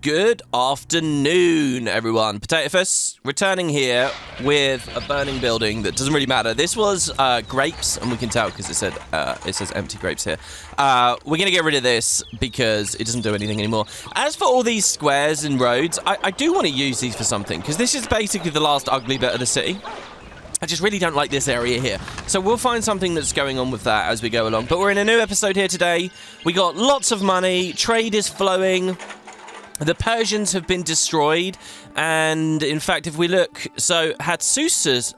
Good afternoon, everyone. Potato Fists returning here with a burning building that doesn't really matter. This was grapes, and we can tell because it says empty grapes here. We're going to get rid of this because it doesn't do anything anymore. As for all these squares and roads, I do want to use these for something because this is basically the last ugly bit of the city. I just really don't like this area here. So we'll find something that's going on with that as we go along. But we're in a new episode here today. We got lots of money. Trade is flowing. The Persians have been destroyed, and in fact, if we look, so Hattusas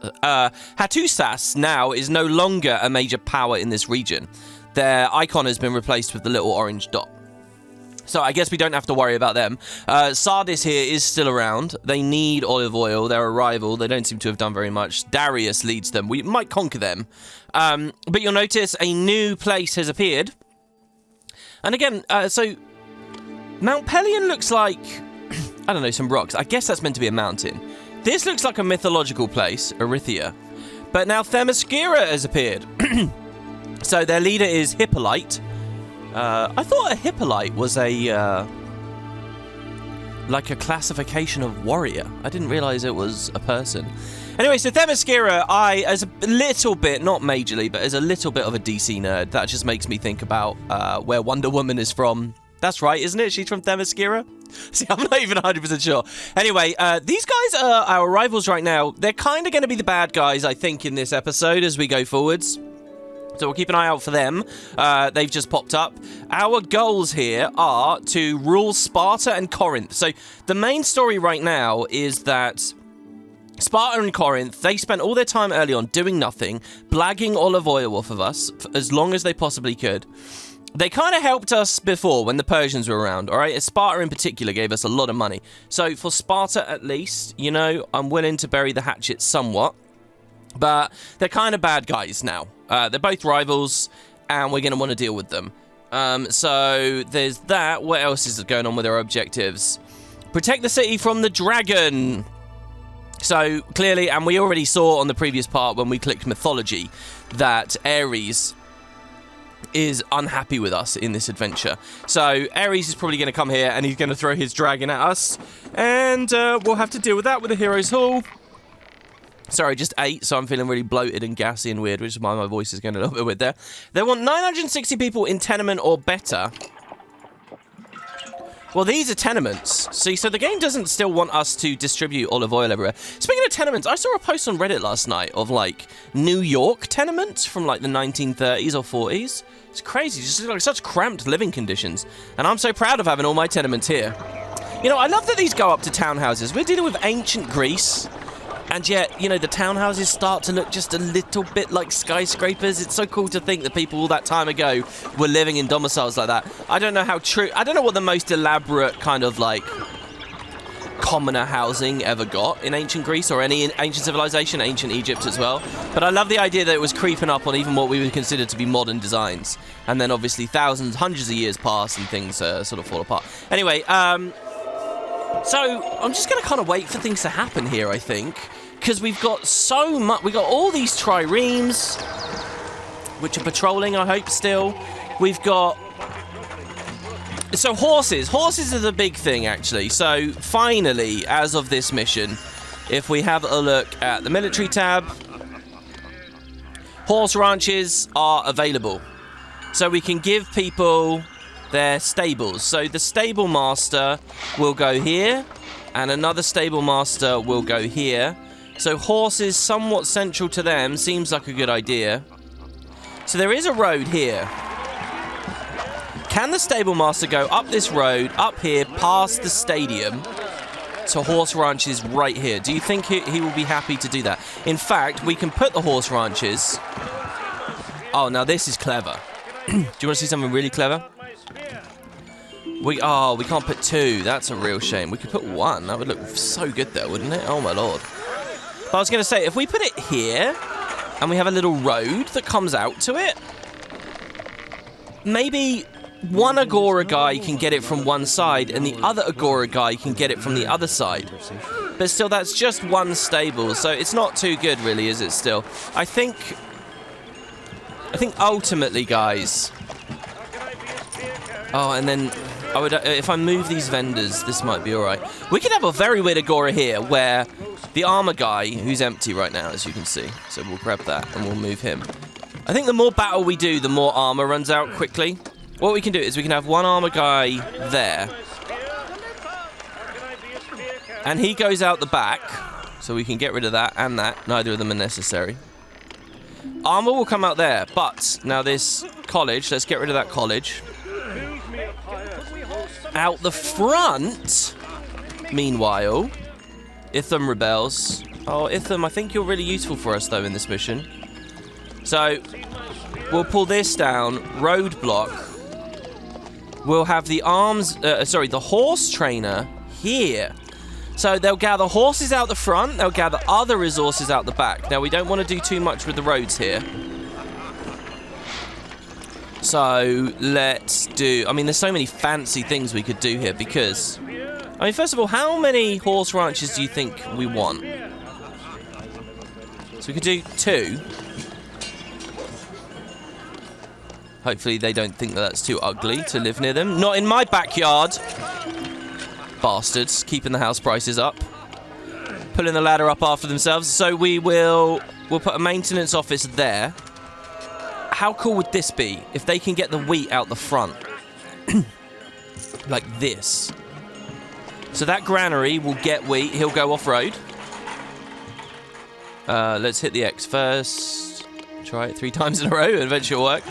now is no longer a major power in this region. Their icon has been replaced with the little orange dot. So I guess we don't have to worry about them. Sardis here is still around. They need olive oil. They're a rival. They don't seem to have done very much. Darius leads them. We might conquer them. But you'll notice a new place has appeared. And again, so Mount Pelion looks like, I don't know, some rocks. I guess that's meant to be a mountain. This looks like a mythological place, Erythia. But now Themyscira has appeared. So their leader is Hippolyte. I thought a Hippolyte was like a classification of warrior. I didn't realize it was a person. Anyway, so Themyscira, as a little bit, not majorly, but as a little bit of a DC nerd, that just makes me think about where Wonder Woman is from. That's right, isn't it? She's from Themyscira? See, I'm not even 100% sure. Anyway, these guys are our rivals right now. They're kind of going to be the bad guys, I think, in this episode as we go forwards. So we'll keep an eye out for them. They've just popped up. Our goals here are to rule Sparta and Corinth. So the main story right now is that Sparta and Corinth, they spent all their time early on doing nothing, blagging olive oil off of us for as long as they possibly could. They kind of helped us before when the Persians were around, all right? Sparta in particular gave us a lot of money. So for Sparta at least, you know, I'm willing to bury the hatchet somewhat. But they're kind of bad guys now. They're both rivals, and we're going to want to deal with them. So there's that. What else is going on with our objectives? Protect the city from the dragon. So clearly, and we already saw on the previous part when we clicked mythology, that Ares is unhappy with us in this adventure. So Ares is probably going to come here and he's going to throw his dragon at us. And we'll have to deal with that with the Heroes Hall. Sorry, just ate, so I'm feeling really bloated and gassy and weird, which is why my voice is going a little bit weird there. They want 960 people in tenement or better. Well, these are tenements. See, so the game doesn't still want us to distribute olive oil everywhere. Speaking of tenements, I saw a post on Reddit last night of, like, New York tenements from, like, the 1930s or 40s. It's crazy, just like such cramped living conditions. And I'm so proud of having all my tenements here. You know, I love that these go up to townhouses. We're dealing with ancient Greece. And yet, you know, the townhouses start to look just a little bit like skyscrapers. It's so cool to think that people all that time ago were living in domiciles like that. I don't know how true... I don't know what the most elaborate kind of, like, commoner housing ever got in ancient Greece or any ancient civilization, ancient Egypt as well. But I love the idea that it was creeping up on even what we would consider to be modern designs. And then, obviously, thousands, hundreds of years pass and things sort of fall apart. Anyway, so I'm just going to kind of wait for things to happen here, I think. Because we've got so much... We've got all these triremes, which are patrolling, I hope, still. We've got... So horses. Horses are the big thing, actually. So finally, as of this mission, if we have a look at the military tab, horse ranches are available. So we can give people their stables. So the stable master will go here, and another stable master will go here. So horses somewhat central to them seems like a good idea. So there is a road here. Can the stable master go up this road, up here, past the stadium, to horse ranches right here? Do you think he will be happy to do that? In fact, we can put the horse ranches... Oh, now this is clever. Do you want to see something really clever? We can't put two. That's a real shame. We could put one. That would look so good there, wouldn't it? Oh, my lord. But I was going to say, if we put it here, and we have a little road that comes out to it, maybe one Agora guy can get it from one side, and the other Agora guy can get it from the other side. But still, that's just one stable, so it's not too good, really, is it still? I think ultimately, guys... Oh, and then I would, if I move these vendors, this might be alright. We could have a very weird agora here where the armor guy, who's empty right now, as you can see. So we'll grab that and we'll move him. I think the more battle we do, the more armor runs out quickly. What we can do is we can have one armor guy there. And he goes out the back. So we can get rid of that and that. Neither of them are necessary. Armor will come out there. But now this college, let's get rid of that college. Out the front, meanwhile, Itham rebels. Oh, Itham, I think you're really useful for us, though, in this mission. So, we'll pull this down, roadblock. We'll have the the horse trainer here. So, they'll gather horses out the front, they'll gather other resources out the back. Now, we don't want to do too much with the roads here. So, let's do... I mean, there's so many fancy things we could do here because... I mean, first of all, how many horse ranches do you think we want? So we could do 2. Hopefully they don't think that that's too ugly to live near them. Not in my backyard! Bastards, keeping the house prices up. Pulling the ladder up after themselves. So we'll put a maintenance office there. How cool would this be if they can get the wheat out the front? Like this. So that granary will get wheat. He'll go off-road. Let's hit the X first. Try it 3 times in a row. Eventually it'll work.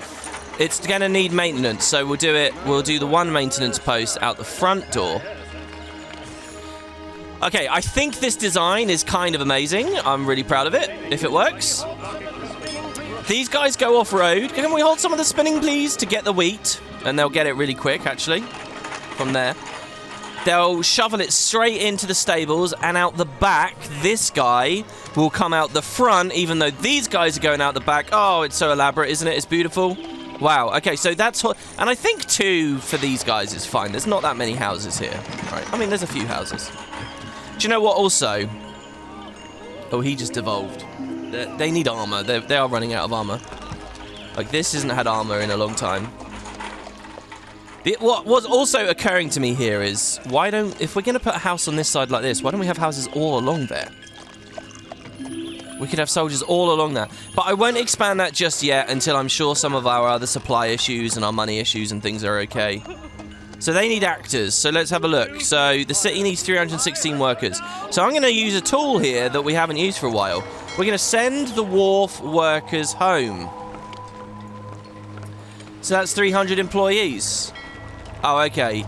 It's going to need maintenance. So we'll do it. We'll do the one maintenance post out the front door. Okay, I think this design is kind of amazing. I'm really proud of it, if it works. These guys go off-road. Can we hold some of the spinning, please, to get the wheat? And they'll get it really quick, actually, from there. They'll shovel it straight into the stables, and out the back, this guy will come out the front, even though these guys are going out the back. Oh, it's so elaborate, isn't it? It's beautiful. Wow, okay, so that's what... And I think 2 for these guys is fine. There's not that many houses here. Right, I mean, there's a few houses. Do you know what also? Oh, he just evolved. They need armor. They are running out of armor. Like, this hasn't had armor in a long time. What was also occurring to me here is, why don't... If we're going to put a house on this side like this, why don't we have houses all along there? We could have soldiers all along that. But I won't expand that just yet until I'm sure some of our other supply issues and our money issues and things are okay. So they need actors. So let's have a look. So the city needs 316 workers. So I'm going to use a tool here that we haven't used for a while. We're going to send the wharf workers home. So that's 300 employees. Oh, okay.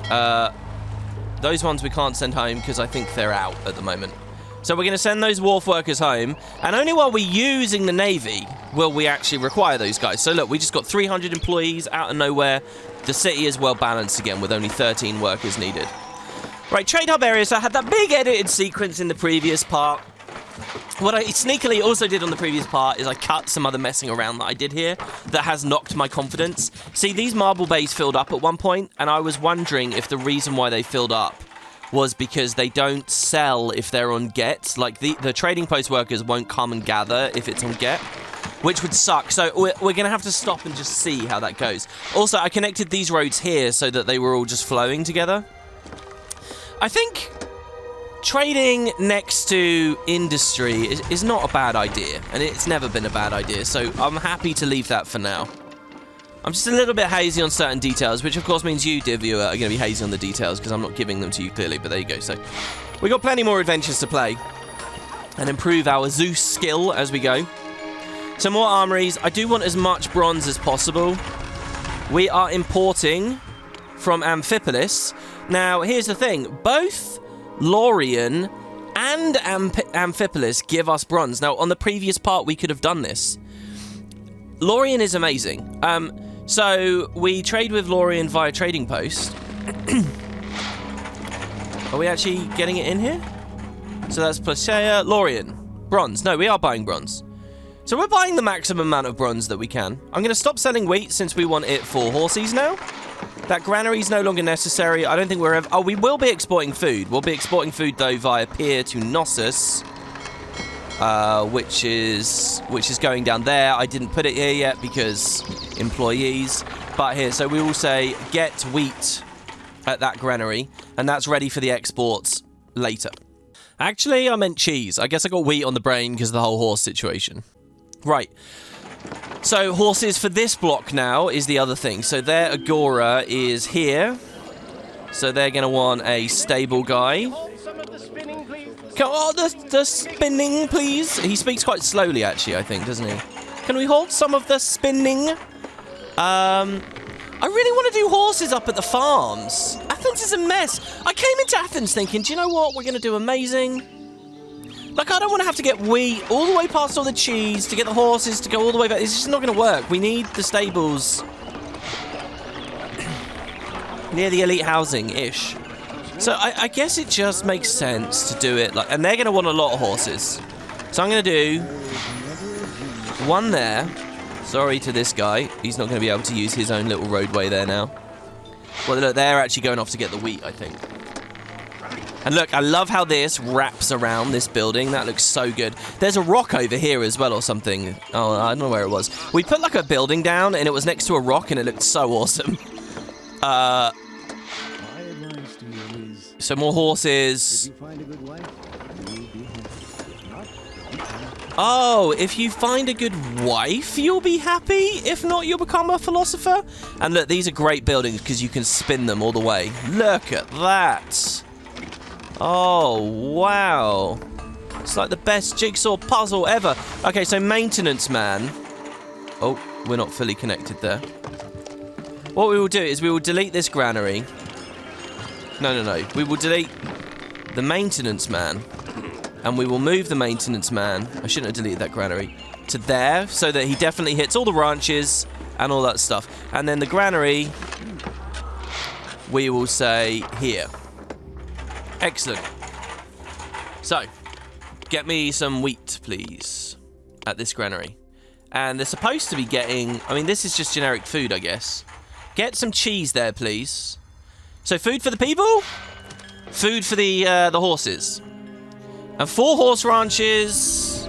Those ones we can't send home because I think they're out at the moment. So we're going to send those wharf workers home. And only while we're using the Navy will we actually require those guys. So look, we just got 300 employees out of nowhere. The city is well balanced again with only 13 workers needed. Right, trade hub area. So I had that big edited sequence in the previous part. What I sneakily also did on the previous part is I cut some other messing around that I did here that has knocked my confidence. See, these marble bays filled up at one point, and I was wondering if the reason why they filled up was because they don't sell if they're on get. Like, the trading post workers won't come and gather if it's on get, which would suck. So we're going to have to stop and just see how that goes. Also, I connected these roads here so that they were all just flowing together. I think... trading next to industry is not a bad idea, and it's never been a bad idea, so I'm happy to leave that for now. I'm just a little bit hazy on certain details, which of course means you, dear viewer, are going to be hazy on the details because I'm not giving them to you clearly, but there you go. So we've got plenty more adventures to play and improve our Zeus skill as we go. Some more armories. I do want as much bronze as possible. We are importing from Amphipolis. Now, here's the thing. Both Lorien and Amphipolis give us bronze. Now, on the previous part, we could have done this. Lorien is amazing. So, we trade with Lorien via trading post. Are we actually getting it in here? So that's Platea, Lorien. Bronze. No, we are buying bronze. So we're buying the maximum amount of bronze that we can. I'm going to stop selling wheat since we want it for horses now. That granary is no longer necessary. I don't think we're ever... Oh, we will be exporting food. We'll be exporting food, though, via pier to Knossos. Which is going down there. I didn't put it here yet because employees. But here, so we will say get wheat at that granary, and that's ready for the exports later. Actually, I meant cheese. I guess I got wheat on the brain because of the whole horse situation. Right. So horses for this block now is the other thing. So their agora is here. So they're going to want a stable guy. Oh, the spinning, please. He speaks quite slowly, actually, I think, doesn't he? Can we hold some of the spinning? I really want to do horses up at the farms. Athens is a mess. I came into Athens thinking, do you know what? We're going to do amazing. Like, I don't want to have to get wheat all the way past all the cheese to get the horses to go all the way back. It's just not going to work. We need the stables near the elite housing-ish. So I guess it just makes sense to do it like... And they're going to want a lot of horses. So I'm going to do one there. Sorry to this guy. He's not going to be able to use his own little roadway there now. Well, look, they're actually going off to get the wheat, I think. And look, I love how this wraps around this building. That looks so good. There's a rock over here as well or something. Oh, I don't know where it was. We put like a building down and it was next to a rock and it looked so awesome. So more horses. Oh, if you find a good wife, you'll be happy. If not, you'll become a philosopher. And look, these are great buildings because you can spin them all the way. Look at that. Oh, wow. It's like the best jigsaw puzzle ever. Okay, so maintenance man. Oh, we're not fully connected there. What we will do is we will delete this granary. No. We will delete the maintenance man. And we will move the maintenance man. I shouldn't have deleted that granary. To there, so that he definitely hits all the ranches and all that stuff. And then the granary, we will say here. Excellent. So, get me some wheat, please, at this granary. And they're supposed to be getting... I mean, this is just generic food, I guess. Get some cheese there, please. So, food for the people. Food for the horses. And 4 horse ranches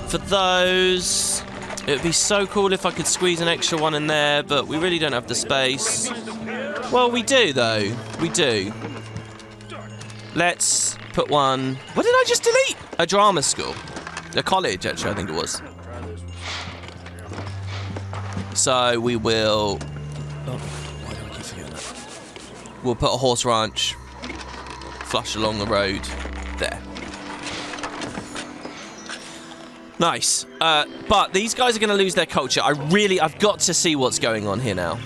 for those. It would be so cool if I could squeeze an extra one in there, but we really don't have the space. Well, we do, though. We do. Let's put one... What did I just delete? A drama school. A college, actually, I think it was. So we will... Oh, why do I keep forgetting that? We'll put a horse ranch flush along the road. There. Nice. But these guys are going to lose their culture. I've got to see what's going on here now.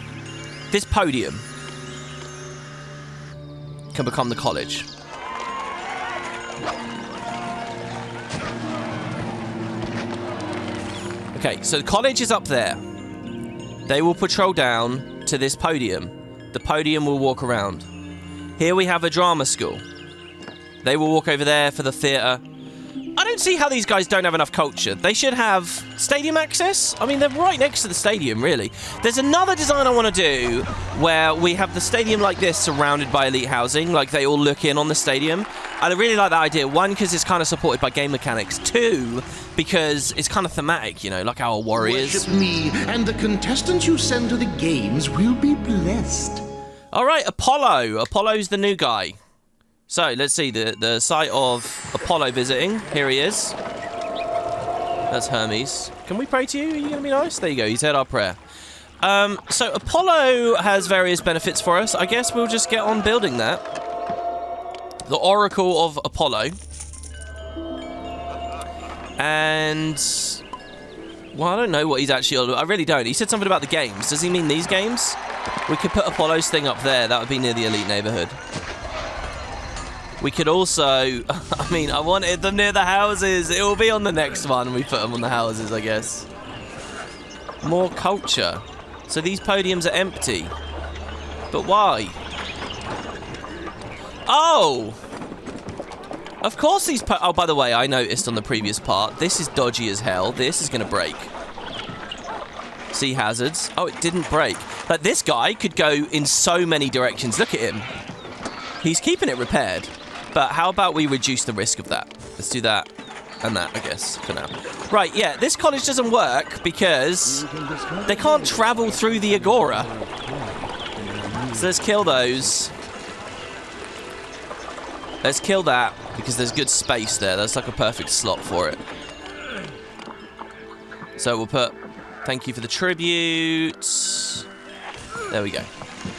This podium can become the college. Okay, so the college is up there. They will patrol down to this podium. The podium will walk around. Here we have a drama school. They will walk over there for the theatre. I don't see how these guys don't have enough culture. They should have stadium access. I mean, they're right next to the stadium, really. There's another design I want to do where we have the stadium like this surrounded by elite housing, like they all look in on the stadium. I really like that idea. 1, because it's kind of supported by game mechanics. 2, because it's kind of thematic, you know, like our warriors. Worship me, and the contestants you send to the games will be blessed. All right, Apollo. Apollo's the new guy. So, let's see, the site of Apollo visiting. Here he is. That's Hermes. Can we pray to you? Are you going to be nice? There you go, he said our prayer. So, Apollo has various benefits for us. I guess we'll just get on building that. The Oracle of Apollo. And... well, I don't know what he's actually... I really don't. He said something about the games. Does he mean these games? We could put Apollo's thing up there. That would be near the elite neighborhood. We could also... I mean, I wanted them near the houses. It will be on the next one. We put them on the houses, I guess. More culture. So these podiums are empty. But why? Oh! Of course these... oh, by the way, I noticed on the previous part, this is dodgy as hell. This is going to break. See hazards. Oh, it didn't break. Like, this guy could go in so many directions. Look at him. He's keeping it repaired. But how about we reduce the risk of that? Let's do that and that, I guess, for now. Right, yeah, this college doesn't work because they can't travel through the agora. So let's kill those. Let's kill that, because there's good space there. That's like a perfect slot for it. So we'll put, thank you for the tributes. There we go.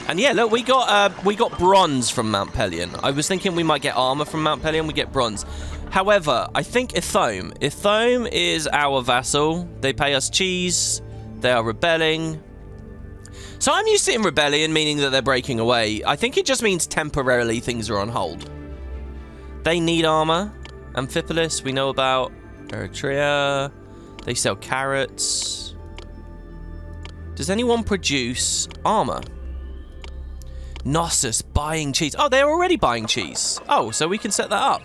And yeah, look, we got bronze from Mount Pelion. I was thinking we might get armor from Mount Pelion. We get bronze. However, I think Ithome is our vassal. They pay us cheese. They are rebelling. So I'm used to it in rebellion, meaning that they're breaking away. I think it just means temporarily things are on hold. They need armor. Amphipolis, we know about. Eritrea. They sell carrots. Does anyone produce armor? Knossos buying cheese. Oh, they're already buying cheese. Oh, so we can set that up.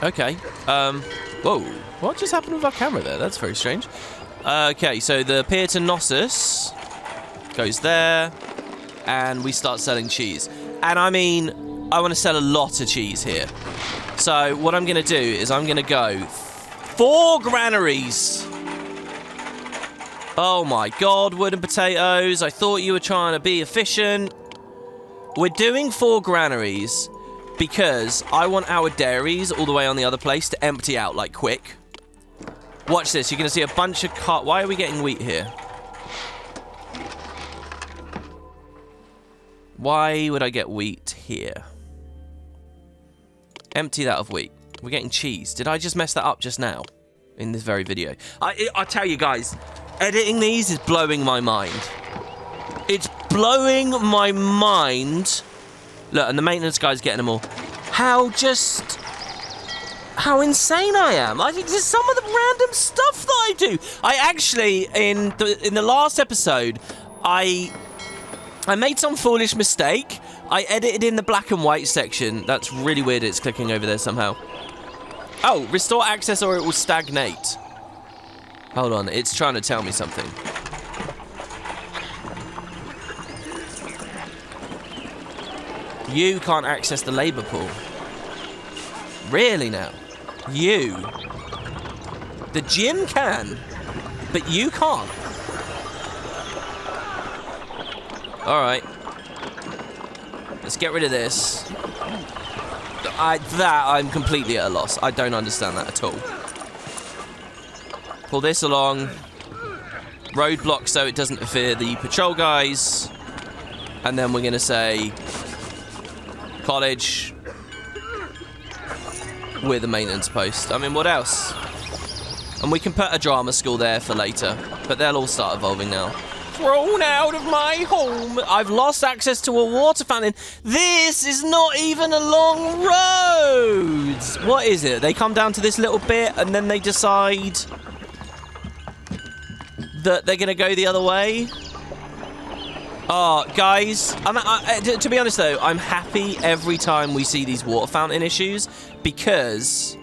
Okay. Whoa. What just happened with our camera there? That's very strange. Okay, so the pier to Knossos goes there. And we start selling cheese. And I mean, I want to sell a lot of cheese here. So what I'm going to do is I'm going to go 4 granaries. Oh my god, WoodenPotatoes. I thought you were trying to be efficient. We're doing 4 granaries because I want our dairies all the way on the other place to empty out, like, quick. Watch this. You're going to see a bunch of Why are we getting wheat here? Why would I get wheat here? Empty that of wheat. We're getting cheese. Did I just mess that up just now? In this very video. I tell you guys, editing these is blowing my mind. It's blowing my mind. Look, and the maintenance guy's getting them all. How insane I am. I think there's some of the random stuff that I do. I actually, in the last episode, I made some foolish mistake. I edited in the black and white section. That's really weird. It's clicking over there somehow. Oh, restore access or it will stagnate. Hold on. It's trying to tell me something. You can't access the labor pool. Really now? You. The gym can, but you can't. Alright. Let's get rid of this. I'm completely at a loss. I don't understand that at all. Pull this along. Roadblock so it doesn't interfere the patrol guys. And then we're going to say college with a maintenance post. I mean, what else? And we can put a drama school there for later. But they'll all start evolving now. Thrown out of my home. I've lost access to a water fountain. This is not even a long road. What is it? They come down to this little bit and then they decide that they're going to go the other way. Oh, guys, to be honest though, I'm happy every time we see these water fountain issues because,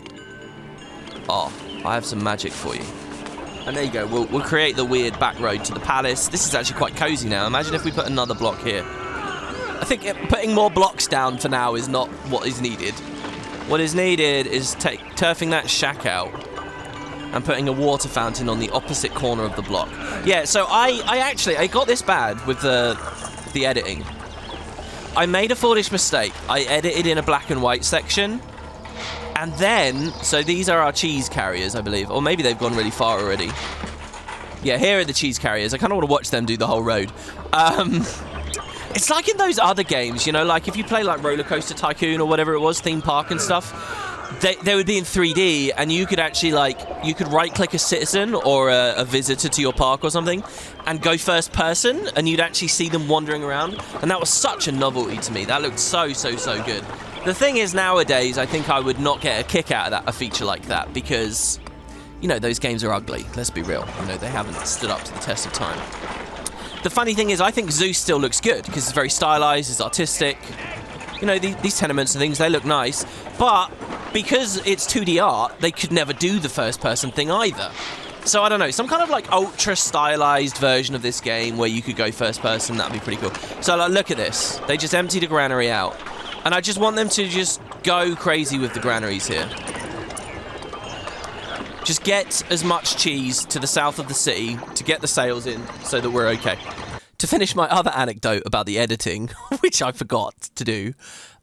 I have some magic for you. And there you go, we'll create the weird back road to the palace. This is actually quite cozy now. Imagine if we put another block here. I think putting more blocks down for now is not what is needed. What is needed is turfing that shack out and putting a water fountain on the opposite corner of the block. Yeah, so I got this bad with the editing. I made a foolish mistake. I edited in a black and white section. And then, so these are our cheese carriers, I believe. Or maybe they've gone really far already. Yeah, here are the cheese carriers. I kind of want to watch them do the whole road. It's like in those other games, you know, like if you play like Roller Coaster Tycoon or whatever it was, theme park and stuff. They would be in 3D, and you could actually, you could right-click a citizen or a visitor to your park or something and go first person, and you'd actually see them wandering around. And that was such a novelty to me. That looked so good. The thing is, nowadays, I think I would not get a kick out of a feature like that because, you know, those games are ugly. Let's be real. You know, they haven't stood up to the test of time. The funny thing is, I think Zeus still looks good because it's very stylized, it's artistic. You know, these tenements and things, they look nice. But because it's 2D art, they could never do the first-person thing either. So, I don't know, some kind of, ultra-stylized version of this game where you could go first-person, that'd be pretty cool. So, look at this. They just emptied a granary out. And I just want them to just go crazy with the granaries here. Just get as much cheese to the south of the city to get the sales in so that we're okay. To finish my other anecdote about the editing, which I forgot to do,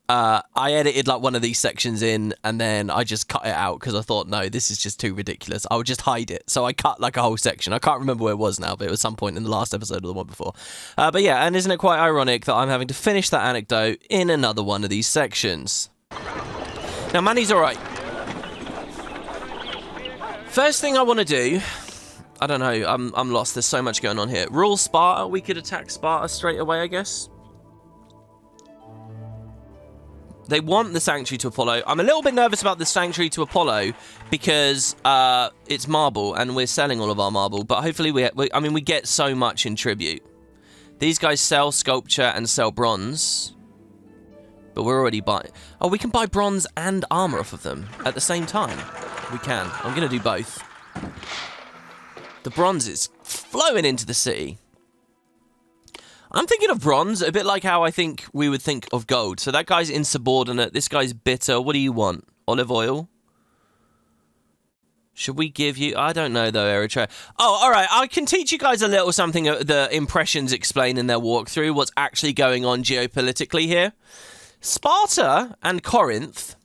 I edited like one of these sections in and then I just cut it out because I thought, no, this is just too ridiculous. I would just hide it. So I cut like a whole section. I can't remember where it was now, but it was some point in the last episode or the one before. But yeah, and isn't it quite ironic that I'm having to finish that anecdote in another one of these sections? Now, Manny's all right. First thing I want to do... I don't know, I'm lost. There's so much going on here. Rule Sparta. We could attack Sparta straight away, I guess. They want the Sanctuary to Apollo. I'm a little bit nervous about the Sanctuary to Apollo because it's marble and we're selling all of our marble. But hopefully we get so much in tribute. These guys sell sculpture and sell bronze. But we're already buying... Oh, we can buy bronze and armor off of them at the same time. We can. I'm going to do both. The bronze is flowing into the city. I'm thinking of bronze a bit like how I think we would think of gold. So that guy's insubordinate. This guy's bitter. What do you want? Olive oil? Should we give you... I don't know, though, Eritrea. Oh, all right. I can teach you guys a little something the impressions explain in their walkthrough. What's actually going on geopolitically here. Sparta and Corinth.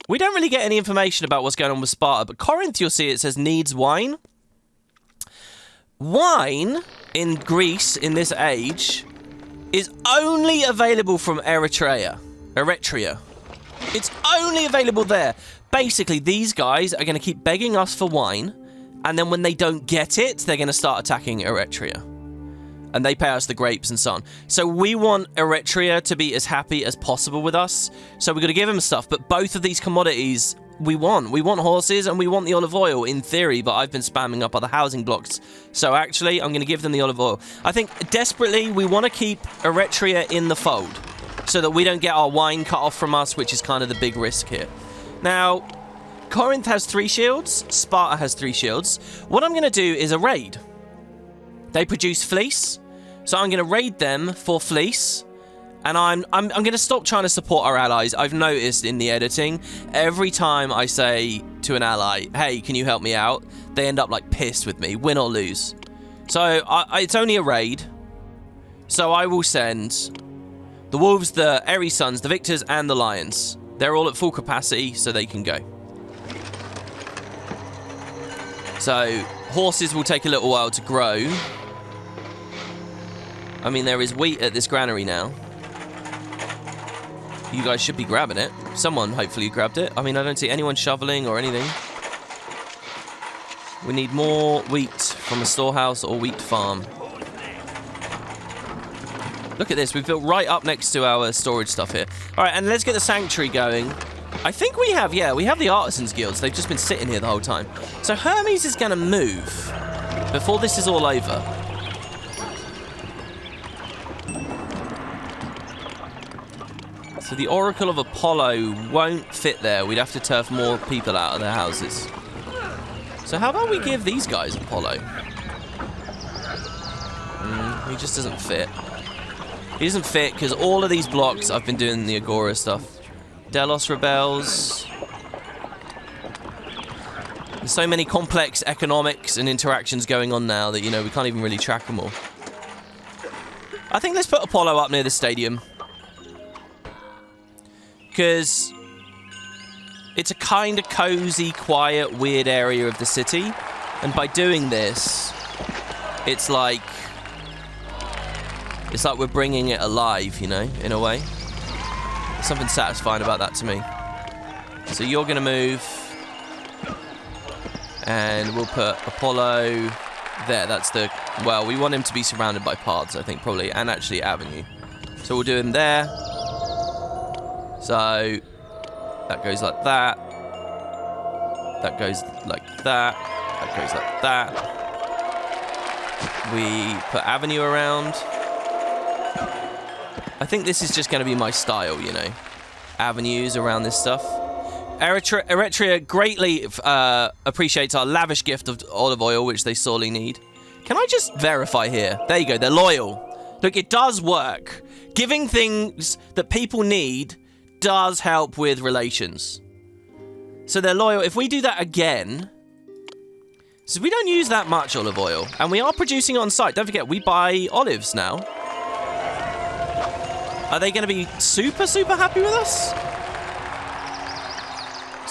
We don't really get any information about what's going on with Sparta. But Corinth, you'll see it says needs wine. Wine in Greece in this age is only available from Eritrea. It's only available there. Basically, these guys are going to keep begging us for wine, and then when they don't get it, they're going to start attacking Eritrea. And they pay us the grapes and so on. So we want Eritrea to be as happy as possible with us. So we're going to give them stuff, but both of these commodities... We want horses and we want the olive oil in theory, but I've been spamming up other housing blocks. So actually, I'm going to give them the olive oil. I think desperately we want to keep Eritrea in the fold so that we don't get our wine cut off from us, which is kind of the big risk here. Now, Corinth has 3 shields. Sparta has 3 shields. What I'm going to do is a raid. They produce fleece. So I'm going to raid them for fleece. And I'm going to stop trying to support our allies. I've noticed in the editing, every time I say to an ally, hey, can you help me out? They end up like pissed with me, win or lose. So it's only a raid. So I will send the Wolves, the Eri Sons, the Victors, and the Lions. They're all at full capacity, so they can go. So horses will take a little while to grow. I mean, there is wheat at this granary now. You guys should be grabbing it. Someone hopefully grabbed it. I mean, I don't see anyone shoveling or anything. We need more wheat from a storehouse or wheat farm. Look at this. We've built right up next to our storage stuff here. All right, and let's get the sanctuary going. I think we have the artisans guilds. They've just been sitting here the whole time. So Hermes is going to move before this is all over. So the Oracle of Apollo won't fit there. We'd have to turf more people out of their houses. So how about we give these guys Apollo? He just doesn't fit. He doesn't fit because all of these blocks I've been doing the Agora stuff. Delos rebels. There's so many complex economics and interactions going on now that, you know, we can't even really track them all. I think let's put Apollo up near the stadium. Because it's a kind of cozy, quiet, weird area of the city. And by doing this, it's like we're bringing it alive, you know, in a way. There's something satisfying about that to me. So you're going to move. And we'll put Apollo there. That's the... Well, we want him to be surrounded by paths, I think, probably. And actually avenue. So we'll do him there. So that goes like that. That goes like that. That goes like that. We put avenue around. I think this is just going to be my style, you know. Avenues around this stuff. Eritrea greatly appreciates our lavish gift of olive oil, which they sorely need. Can I just verify here? There you go. They're loyal. Look, it does work. Giving things that people need does help with relations. So they're loyal. If we do that again, So we don't use that much olive oil, and we are producing it on site. Don't forget, we buy olives now. Are they going to be super, super happy with us?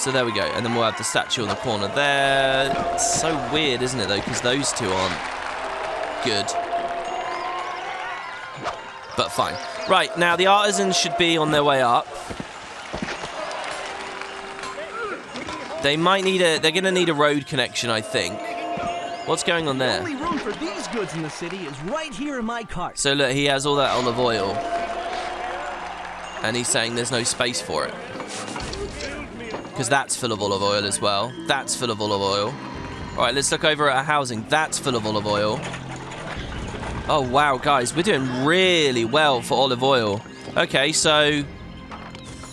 So there we go, and then we'll have the statue in the corner there. It's so weird, isn't it, though, because those two aren't good. But fine. Right, now the artisans should be on their way up. They might need they're going to need a road connection, I think. What's going on there? The only room for these goods in the city is right here in my cart. So look, he has all that olive oil. And he's saying there's no space for it. Because that's full of olive oil as well. That's full of olive oil. All right, let's look over at our housing. That's full of olive oil. Oh, wow, guys. We're doing really well for olive oil. Okay, so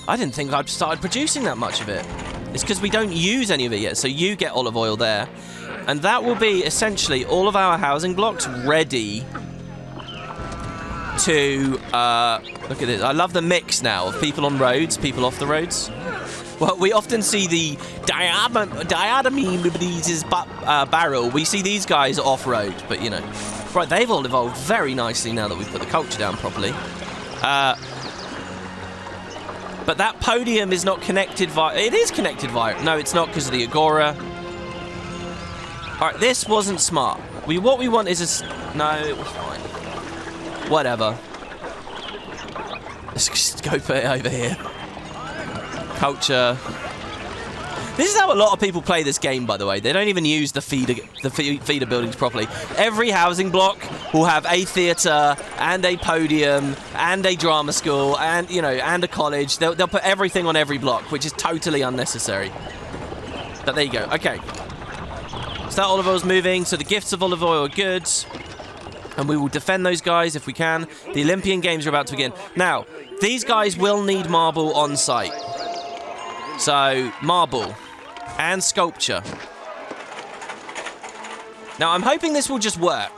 I didn't think I'd started producing that much of it. It's because we don't use any of it yet. So you get olive oil there. And that will be essentially all of our housing blocks ready to... look at this. I love the mix now of people on roads, people off the roads. Well, we often see the diademines barrel. We see these guys off-road, but, you know. Right, they've all evolved very nicely now that we've put the culture down properly. But that podium is not connected via... It is connected via... No, it's not because of the Agora. All right, this wasn't smart. What we want is a... No, it was fine. Whatever. Let's just go put it over here. Culture. This is how a lot of people play this game, by the way. They don't even use the feeder buildings properly. Every housing block will have a theatre and a podium and a drama school and, you know, and a college. They'll put everything on every block, which is totally unnecessary. But there you go. Okay. So that olive oil's moving. So the gifts of olive oil are good. And we will defend those guys if we can. The Olympian Games are about to begin. Now, these guys will need marble on site. So, marble and sculpture. Now, I'm hoping this will just work.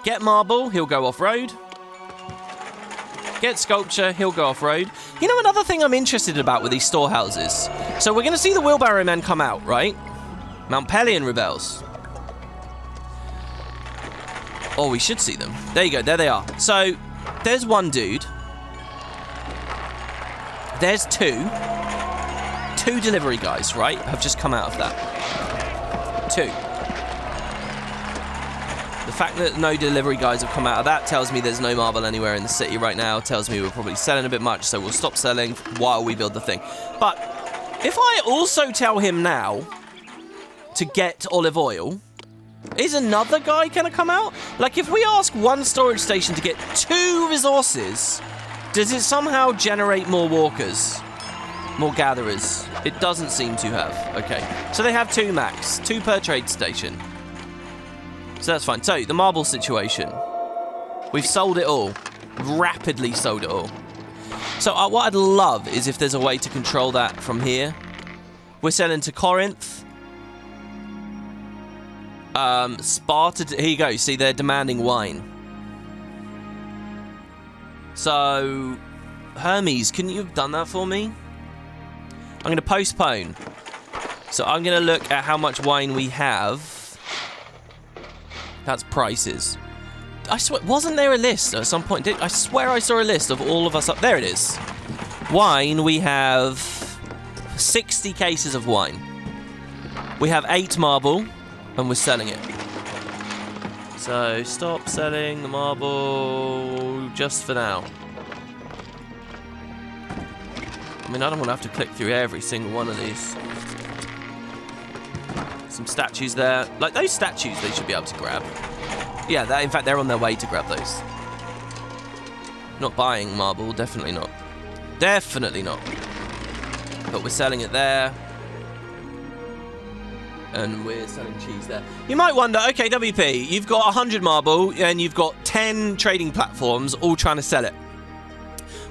Get marble, he'll go off-road. Get sculpture, he'll go off-road. You know, another thing I'm interested about with these storehouses. So, we're going to see the wheelbarrow men come out, right? Mount Pelion rebels. Oh, we should see them. There you go, there they are. So, there's one dude. There's two. Two delivery guys, right, have just come out of that. Two. The fact that no delivery guys have come out of that tells me there's no marble anywhere in the city right now. Tells me we're probably selling a bit much, so we'll stop selling while we build the thing. But if I also tell him now to get olive oil, is another guy going to come out? Like, if we ask one storage station to get 2 resources, does it somehow generate more walkers? More gatherers? It doesn't seem to have. Okay. So they have 2 max. 2 per trade station. So that's fine. So, the marble situation. We've sold it all. Rapidly sold it all. So, what I'd love is if there's a way to control that from here. We're selling to Corinth. Sparta. Here you go. See, they're demanding wine. So, Hermes, couldn't you have done that for me? I'm going to postpone. So I'm going to look at how much wine we have. That's prices. I swear, wasn't there a list at some point? I swear I saw a list of all of us up. There it is. Wine, we have 60 cases of wine. We have 8 marble, and we're selling it. So stop selling the marble just for now. I mean, I don't want to have to click through every single one of these. Some statues there. Like, those statues they should be able to grab. Yeah, in fact, they're on their way to grab those. Not buying marble, definitely not. Definitely not. But we're selling it there. And we're selling cheese there. You might wonder, okay, WP, you've got 100 marble and you've got 10 trading platforms all trying to sell it.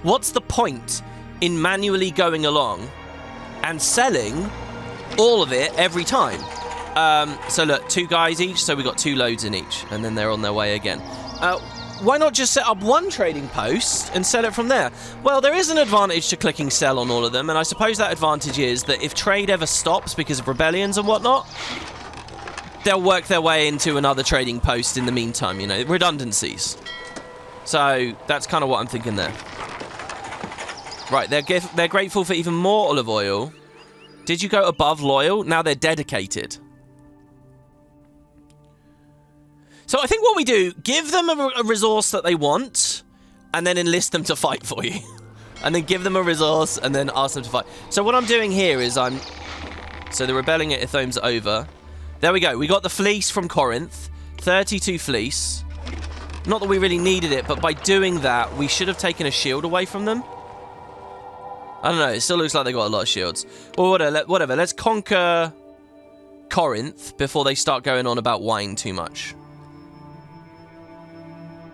What's the point in manually going along and selling all of it every time? So look, 2 guys each, so we got 2 loads in each, and then they're on their way again. Why not just set up one trading post and sell it from there? Well, there is an advantage to clicking sell on all of them, and I suppose that advantage is that if trade ever stops because of rebellions and whatnot, they'll work their way into another trading post in the meantime, you know, redundancies. So that's kind of what I'm thinking there. Right, they're grateful for even more olive oil. Did you go above loyal? Now they're dedicated. So I think what we do, give them a resource that they want, and then enlist them to fight for you. And then give them a resource, and then ask them to fight. So what I'm doing here is so the rebelling at Ithome's over. There we go. We got the fleece from Corinth. 32 fleece. Not that we really needed it, but by doing that, we should have taken a shield away from them. I don't know. It still looks like they got a lot of shields. Well, whatever. Let's conquer Corinth before they start going on about wine too much.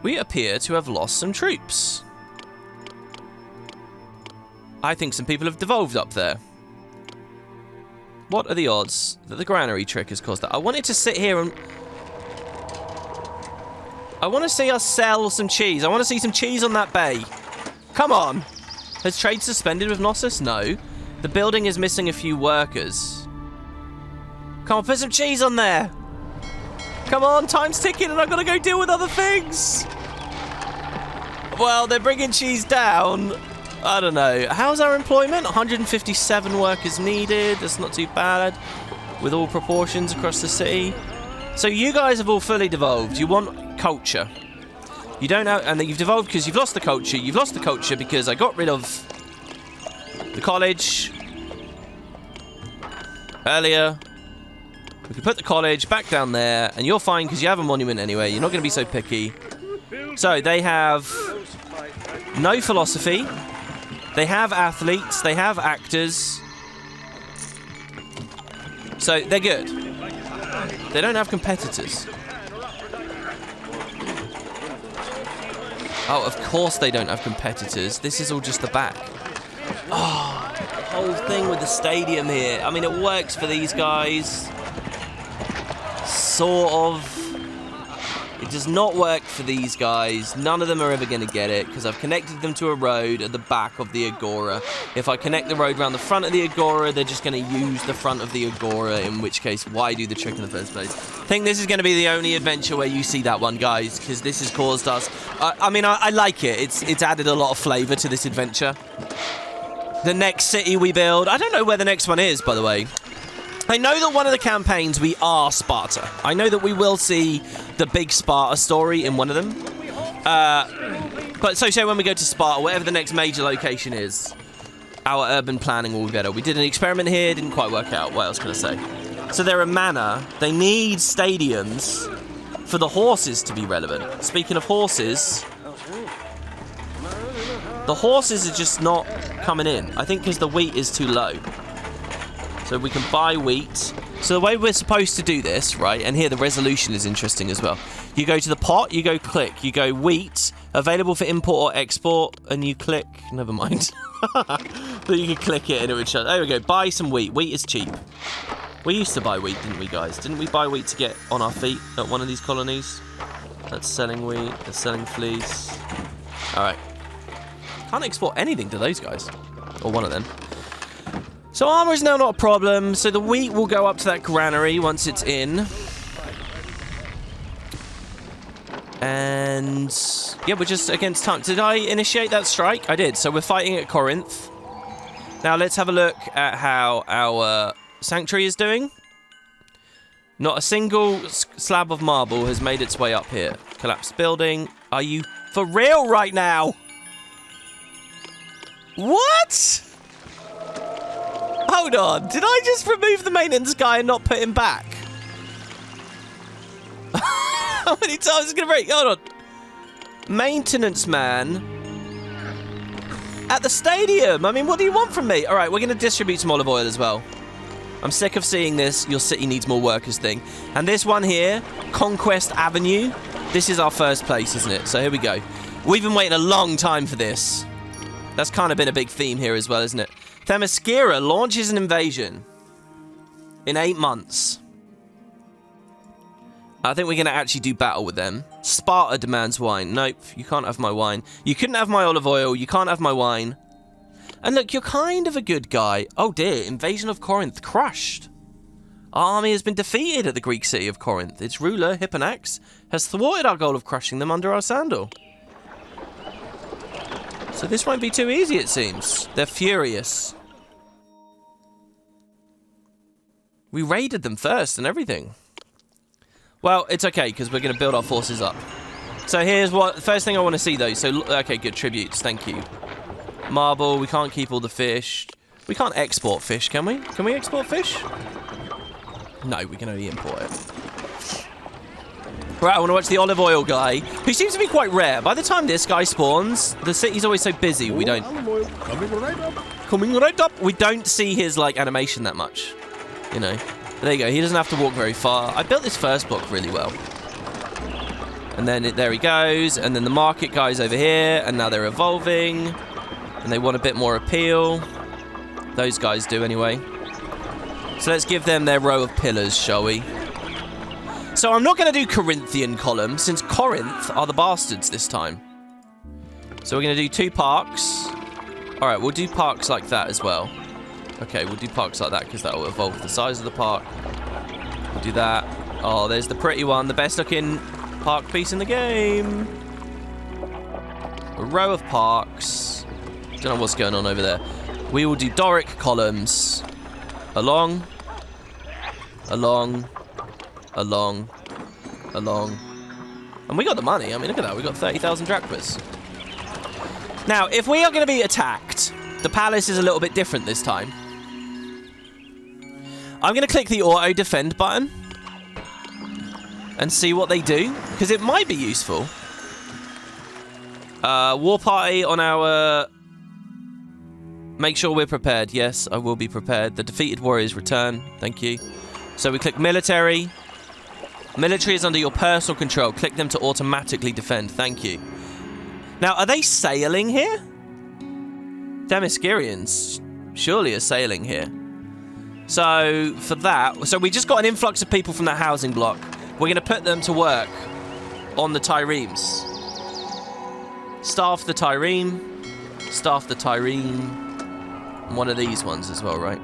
We appear to have lost some troops. I think some people have devolved up there. What are the odds that the granary trick has caused that? I wanted to sit here and... I want to see us sell some cheese. I want to see some cheese on that bay. Come on. Has trade suspended with Knossos? No. The building is missing a few workers. Come on, put some cheese on there. Come on, time's ticking and I've got to go deal with other things. Well, they're bringing cheese down. I don't know. How's our employment? 157 workers needed. That's not too bad. With all proportions across the city. So you guys have all fully devolved. You want culture. You don't know, and you've devolved because you've lost the culture. You've lost the culture because I got rid of the college earlier. We can put the college back down there, and you're fine because you have a monument anyway. You're not going to be so picky. So they have no philosophy. They have athletes. They have actors. So they're good. They don't have competitors. Oh, of course they don't have competitors. This is all just the back. Oh, the whole thing with the stadium here. I mean, it works for these guys. Sort of. It does not work for these guys. None of them are ever going to get it because I've connected them to a road at the back of the Agora. If I connect the road around the front of the Agora, they're just going to use the front of the Agora, in which case, why do the trick in the first place? I think this is going to be the only adventure where you see that one, guys, because this has caused us... I mean, I like it. It's added a lot of flavour to this adventure. The next city we build... I don't know where the next one is, by the way. I know that one of the campaigns we are Sparta. I know that we will see the big Sparta story in one of them. But so when we go to Sparta, whatever the next major location is, our urban planning will be better. We did an experiment here, didn't quite work out. What else can I say? So they're a manor. They need stadiums for the horses to be relevant. Speaking of horses, the horses are just not coming in. I think because the wheat is too low. So we can buy wheat. So the way we're supposed to do this, right, and here the resolution is interesting as well. You go to the pot, you go click, you go wheat, available for import or export, and you click, never mind. But you can click it and it would show, there we go, buy some wheat. Wheat is cheap. We used to buy wheat, didn't we, guys? Didn't we buy wheat to get on our feet at one of these colonies? That's selling wheat, that's selling fleece. All right. Can't export anything to those guys, or one of them. So armor is now not a problem. So the wheat will go up to that granary once it's in. And yeah, we're just against time. Did I initiate that strike? I did. So we're fighting at Corinth. Now let's have a look at how our sanctuary is doing. Not a single slab of marble has made its way up here. Collapsed building. Are you for real right now? What? Hold on, did I just remove the maintenance guy and not put him back? How many times is it gonna break? Hold on. Maintenance man at the stadium. I mean, what do you want from me? All right, we're gonna distribute some olive oil as well. I'm sick of seeing this, your city needs more workers thing. And this one here, Conquest Avenue, this is our first place, isn't it? So here we go. We've been waiting a long time for this. That's kind of been a big theme here as well, isn't it? Themyscira launches an invasion in 8 months. I think we're going to actually do battle with them. Sparta demands wine. Nope, you can't have my wine. You couldn't have my olive oil. You can't have my wine. And look, you're kind of a good guy. Oh dear, invasion of Corinth crushed. Our army has been defeated at the Greek city of Corinth. Its ruler, Hipponax, has thwarted our goal of crushing them under our sandal. So this won't be too easy, it seems. They're furious. We raided them first and everything. Well, it's okay, because we're going to build our forces up. So here's what... First thing I want to see, though. So, okay, good. Tributes. Thank you. Marble. We can't keep all the fish. We can't export fish, can we? Can we export fish? No, we can only import it. Right, I want to watch the olive oil guy, who seems to be quite rare. By the time this guy spawns, the city's always so busy, we don't... Olive oil coming right up. Coming right up. We don't see his, like, animation that much. You know. There you go. He doesn't have to walk very far. I built this first block really well. And then there he goes. And then the market guy's over here. And now they're evolving. And they want a bit more appeal. Those guys do anyway. So let's give them their row of pillars, shall we? So I'm not going to do Corinthian columns, since Corinth are the bastards this time. So we're going to do 2 parks. All right, we'll do parks like that as well. Okay, we'll do parks like that because that will evolve the size of the park. We'll do that. Oh, there's the pretty one. The best looking park piece in the game. A row of parks. Don't know what's going on over there. We will do Doric columns. Along. Along. Along. Along. And we got the money. I mean, look at that. We got 30,000 drachmas. Now, if we are going to be attacked, the palace is a little bit different this time. I'm going to click the auto defend button and see what they do, because it might be useful. War party on our... Make sure we're prepared. Yes, I will be prepared. The defeated warriors return. Thank you. So we click military. Military is under your personal control. Click them to automatically defend. Thank you. Now, are they sailing here? Themyscirians surely are sailing here. So, for that... So, we just got an influx of people from that housing block. We're going to put them to work on the triremes. Staff the trireme. Staff the trireme. And one of these ones as well, right?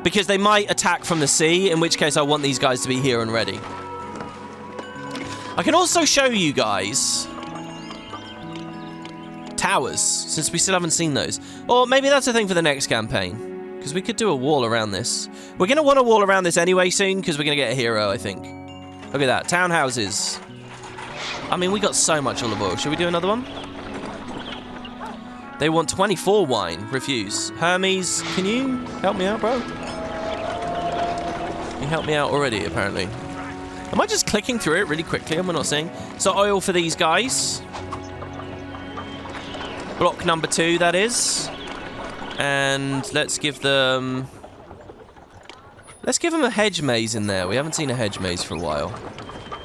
Because they might attack from the sea, in which case I want these guys to be here and ready. I can also show you guys... towers, since we still haven't seen those. Or maybe that's a thing for the next campaign. Because we could do a wall around this. We're going to want a wall around this anyway soon, because we're going to get a hero, I think. Look at that. Townhouses. I mean, we got so much olive oil. Should we do another one? They want 24 wine. Refuse. Hermes, can you help me out, bro? You helped me out already, apparently. Am I just clicking through it really quickly? Am I not seeing? So oil for these guys. Block number 2, that is. And let's give them... Let's give them a hedge maze in there. We haven't seen a hedge maze for a while.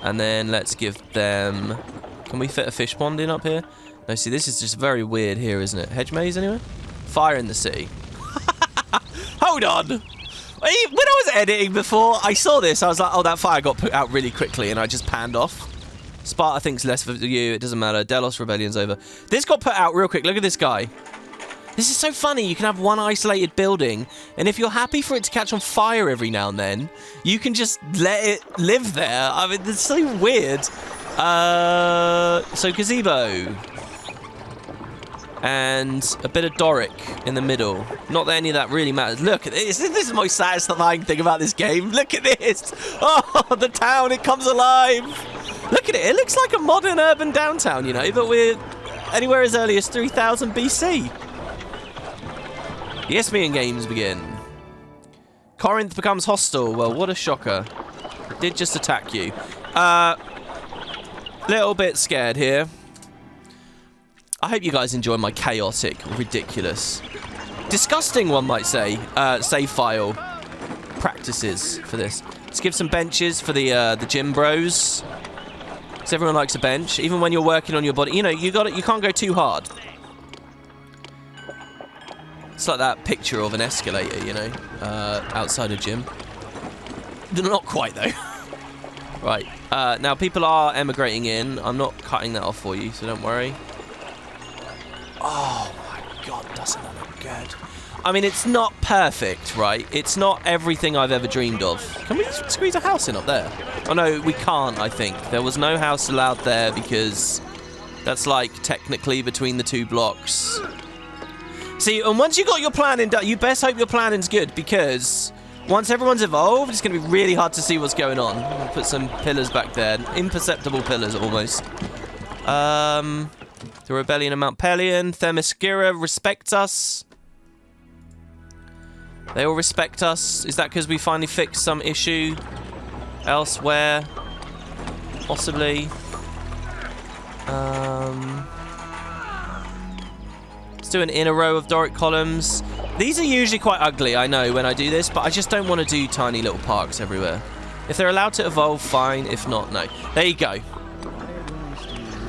And then let's give them... Can we fit a fish pond in up here? No, see, this is just very weird here, isn't it? Hedge maze, anyway? Fire in the city. Hold on! When I was editing before, I saw this. I was like, oh, that fire got put out really quickly, and I just panned off. Sparta thinks less of you. It doesn't matter. Delos Rebellion's over. This got put out real quick. Look at this guy. This is so funny. You can have one isolated building, and if you're happy for it to catch on fire every now and then, you can just let it live there. I mean, it's so weird. So gazebo. And a bit of Doric in the middle. Not that any of that really matters. Look at this. This is the most satisfying thing about this game. Look at this. Oh, the town. It comes alive. Look at it. It looks like a modern urban downtown, you know, but we're anywhere as early as 3000 BC. The Isthmian Games begin. Corinth becomes hostile. Well, what a shocker. It did just attack you. Little bit scared here. I hope you guys enjoy my chaotic, ridiculous, disgusting, one might say, save file practices for this. Let's give some benches for the gym bros. Because everyone likes a bench, even when you're working on your body. You know, you can't go too hard. It's like that picture of an escalator, you know, outside a gym. Not quite, though. Right. Now, people are emigrating in. I'm not cutting that off for you, so don't worry. Oh, my God, doesn't that look good? I mean, it's not perfect, right? It's not everything I've ever dreamed of. Can we squeeze a house in up there? Oh, no, we can't, I think. There was no house allowed there because that's, like, technically between the 2 blocks. See, and once you got your planning done, you best hope your planning's good because once everyone's evolved, it's going to be really hard to see what's going on. I'm going to put some pillars back there. Imperceptible pillars, almost. The Rebellion of Mount Pelion. Themyscira respects us. They all respect us. Is that because we finally fixed some issue elsewhere? Possibly. Let's do an inner row of Doric columns. These are usually quite ugly, I know, when I do this, but I just don't want to do tiny little parks everywhere. If they're allowed to evolve, fine. If not, no. There you go.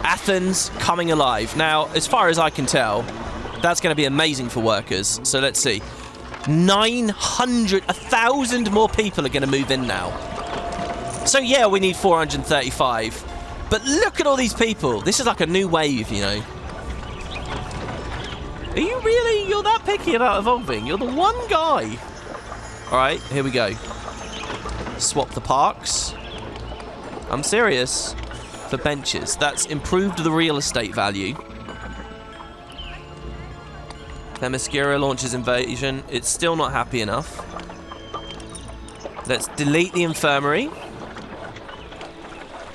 Athens coming alive. Now, as far as I can tell, that's going to be amazing for workers. So let's see. 1,000 more people are going to move in now. So yeah, we need 435. But look at all these people. This is like a new wave, you know. Are you really? You're that picky about evolving? You're the one guy. All right, here we go. Swap the parks. I'm serious. For benches. That's improved the real estate value. Themyscira launches invasion. It's still not happy enough. Let's delete the infirmary.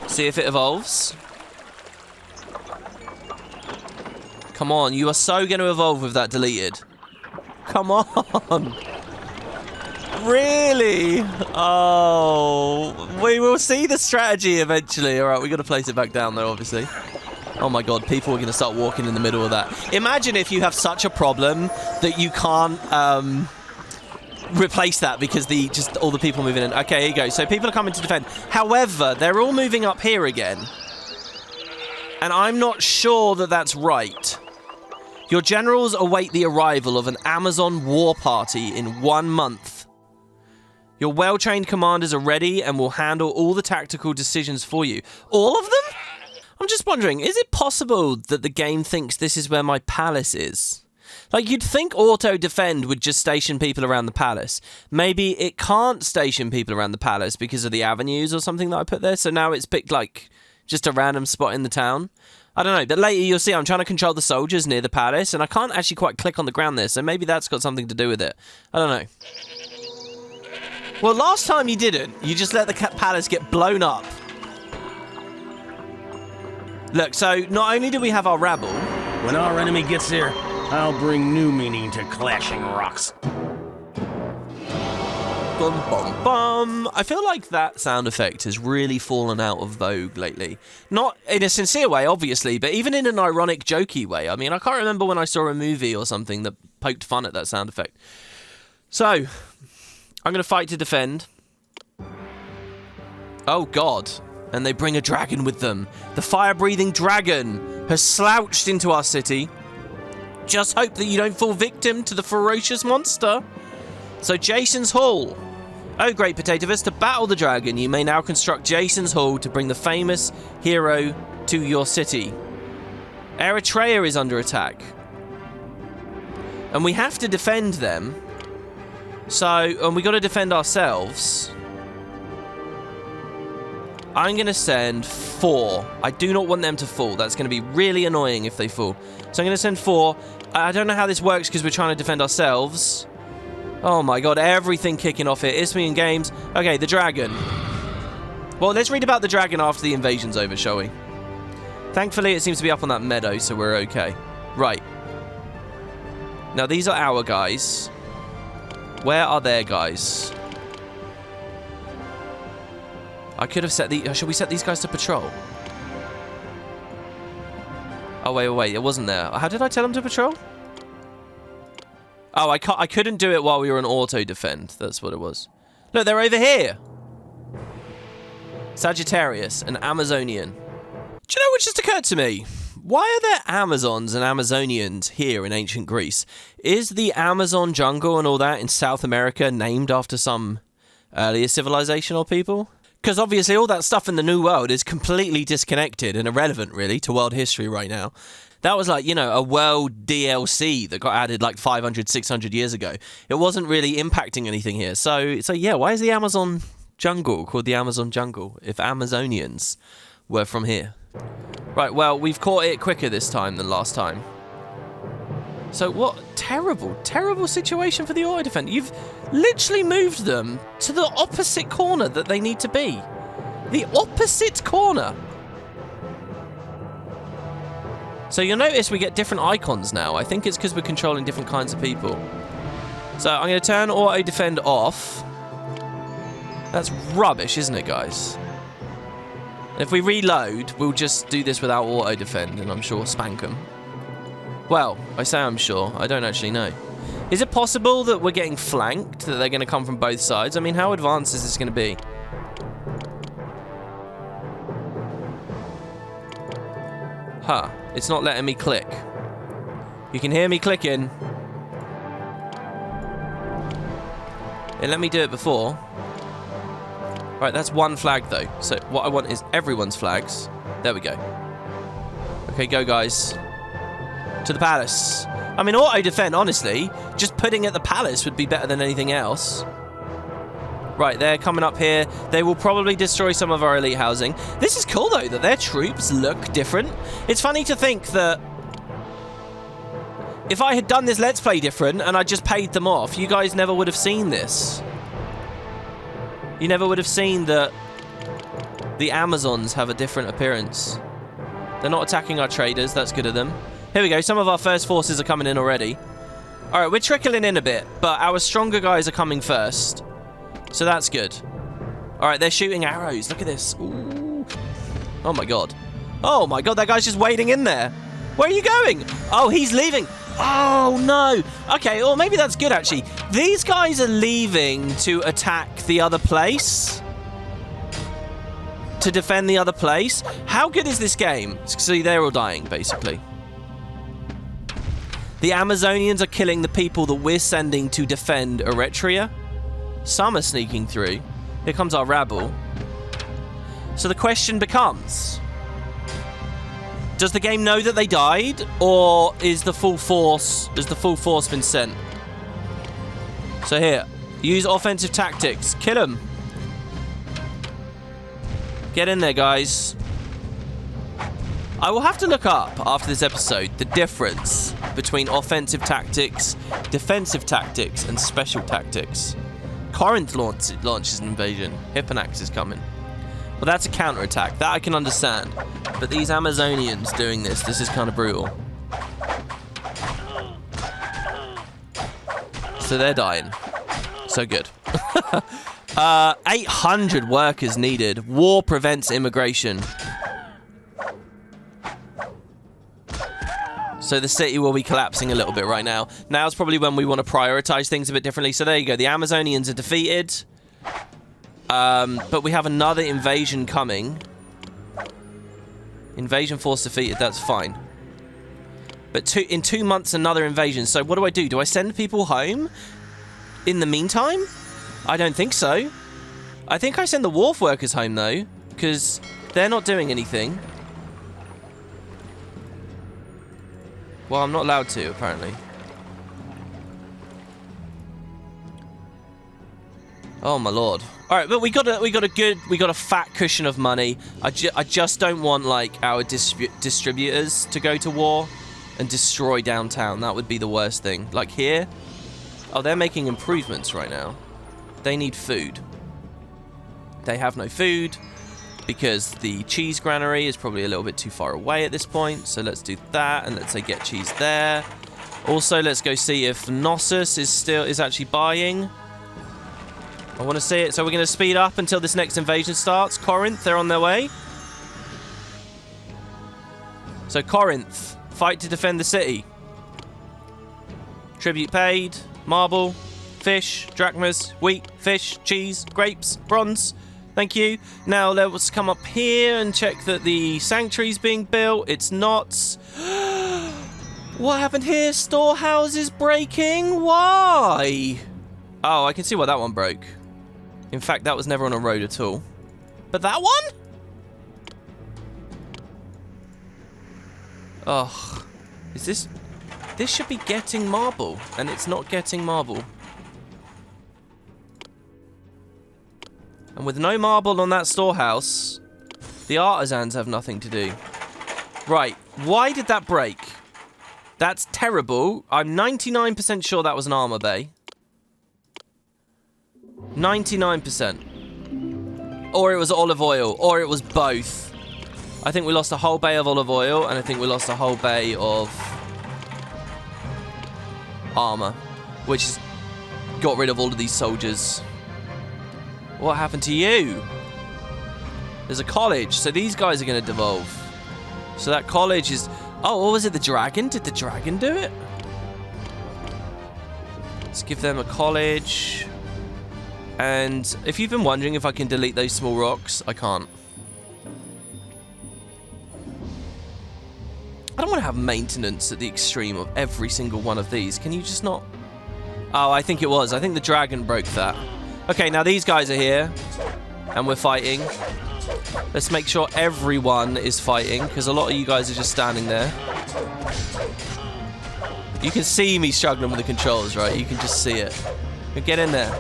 See if it evolves. Come on, you are so going to evolve with that deleted. Come on. Really? Oh, we will see the strategy eventually. All right, we got to place it back down though, obviously. Oh my God, people are going to start walking in the middle of that. Imagine if you have such a problem that you can't replace that because just all the people moving in. Okay, here you go. So people are coming to defend. However, they're all moving up here again. And I'm not sure that that's right. Your generals await the arrival of an Amazon war party in 1 month. Your well-trained commanders are ready and will handle all the tactical decisions for you. All of them? I'm just wondering, is it possible that the game thinks this is where my palace is? Like, you'd think auto-defend would just station people around the palace. Maybe it can't station people around the palace because of the avenues or something that I put there, so now it's picked, like, just a random spot in the town. I don't know, but later you'll see I'm trying to control the soldiers near the palace, and I can't actually quite click on the ground there, so maybe that's got something to do with it. I don't know. Well, last time you didn't. You just let the palace get blown up. Look, so not only do we have our rabble... When our enemy gets here, I'll bring new meaning to clashing rocks. Bum, bum, bum. I feel like that sound effect has really fallen out of vogue lately. Not in a sincere way, obviously, but even in an ironic, jokey way. I mean, I can't remember when I saw a movie or something that poked fun at that sound effect. So, I'm going to fight to defend. Oh, God. And they bring a dragon with them. The fire-breathing dragon has slouched into our city. Just hope that you don't fall victim to the ferocious monster. So Jason's Hall. Oh, great Potatoverse, to battle the dragon, you may now construct Jason's Hall to bring the famous hero to your city. Eritrea is under attack. And we have to defend them. And we got to defend ourselves. I'm going to send 4. I do not want them to fall. That's going to be really annoying if they fall. So I'm going to send 4. I don't know how this works because we're trying to defend ourselves. Oh my God, everything kicking off here. Isthmian Games. Okay, the dragon. Well, let's read about the dragon after the invasion's over, shall we? Thankfully, it seems to be up on that meadow, so we're okay. Right. Now, these are our guys. Where are their guys? I could have set the... should we set these guys to patrol? Oh, wait. It wasn't there. How did I tell them to patrol? Oh, I couldn't do it while we were on auto-defend. That's what it was. Look, they're over here. Sagittarius, an Amazonian. Do you know what just occurred to me? Why are there Amazons and Amazonians here in ancient Greece? Is the Amazon jungle and all that in South America named after some earlier civilization or people? Because obviously all that stuff in the New World is completely disconnected and irrelevant, really, to world history right now. That was like, you know, a world DLC that got added like 500, 600 years ago. It wasn't really impacting anything here. So yeah, why is the Amazon jungle called the Amazon jungle if Amazonians were from here? Right, well, we've caught it quicker this time than last time. So what terrible situation for the auto defend. You've literally moved them to the opposite corner that they need to be. The opposite corner. So you'll notice we get different icons now. I think it's because we're controlling different kinds of people. So I'm going to turn auto defend off. That's rubbish, isn't it, guys? If we reload, we'll just do this without auto defend, and I'm sure spank them. Well, I say I'm sure. I don't actually know. Is it possible that we're getting flanked, that they're going to come from both sides? I mean, how advanced is this going to be? Huh. It's not letting me click. You can hear me clicking. It let me do it before. Right, that's one flag, though. So what I want is everyone's flags. There we go. Okay, go, guys. To the palace. I mean, auto defend, honestly, just putting at the palace would be better than anything else. Right, they're coming up here. They will probably destroy some of our elite housing. This is cool, though, that their troops look different. It's funny to think that if I had done this Let's Play different and I just paid them off, you guys never would have seen this. You never would have seen that the Amazons have a different appearance. They're not attacking our traders. That's good of them. Here we go. Some of our first forces are coming in already. All right, we're trickling in a bit, but our stronger guys are coming first. So that's good. All right, they're shooting arrows. Look at this. Ooh. Oh, my God. Oh, my God. That guy's just wading in there. Where are you going? Oh, he's leaving. Oh, no. Okay, well, maybe that's good, actually. These guys are leaving to attack the other place. To defend the other place. How good is this game? See, they're all dying, basically. The Amazonians are killing the people that we're sending to defend Eretria. Some are sneaking through. Here comes our rabble. So the question becomes, does the game know that they died, or is the full force, has the full force been sent? So here, use offensive tactics. Kill them. Get in there, guys. I will have to look up after this episode the difference between offensive tactics, defensive tactics, and special tactics. Corinth launches an invasion. Hippanax is coming. Well, that's a counterattack. That I can understand. But these Amazonians doing this is kind of brutal. So they're dying. So good. 800 workers needed. War prevents immigration. So the city will be collapsing a little bit right now. Now's probably when we want to prioritize things a bit differently. So there you go. The Amazonians are defeated. But we have another invasion coming. Invasion force defeated. That's fine. But in 2 months, another invasion. So what do? Do I send people home in the meantime? I don't think so. I think I send the wharf workers home, though, because they're not doing anything. Well, I'm not allowed to, apparently. Oh my lord! All right, but we got a fat cushion of money. I just don't want like our distributors to go to war and destroy downtown. That would be the worst thing. Like here, oh, they're making improvements right now. They need food. They have no food because the cheese granary is probably a little bit too far away at this point. So let's do that, and let's say get cheese there. Also, let's go see if Knossos is actually buying. I want to see it. So we're going to speed up until this next invasion starts. Corinth, they're on their way. So Corinth, fight to defend the city. Tribute paid, marble, fish, drachmas, wheat, fish, cheese, grapes, bronze. Thank you. Now let's come up here and check that the sanctuary's being built. It's not. What happened here? Storehouses breaking? Why? Oh, I can see why that one broke. In fact, that was never on a road at all. But that one? Oh, is this... This should be getting marble, and it's not getting marble. And with no marble on that storehouse, the artisans have nothing to do. Right, why did that break? That's terrible. I'm 99% sure that was an armor bay. 99%. Or it was olive oil, or it was both. I think we lost a whole bay of olive oil, and I think we lost a whole bay of armor, which has got rid of all of these soldiers. What happened to you? There's a college, so these guys are going to devolve. So that college is... Oh, what was it? The dragon? Did the dragon do it? Let's give them a college. And if you've been wondering if I can delete those small rocks, I can't. I don't want to have maintenance at the extreme of every single one of these. Can you just not... Oh, I think it was. I think the dragon broke that. Okay, now these guys are here. And we're fighting. Let's make sure everyone is fighting, because a lot of you guys are just standing there. You can see me struggling with the controls, right? You can just see it. Get in there.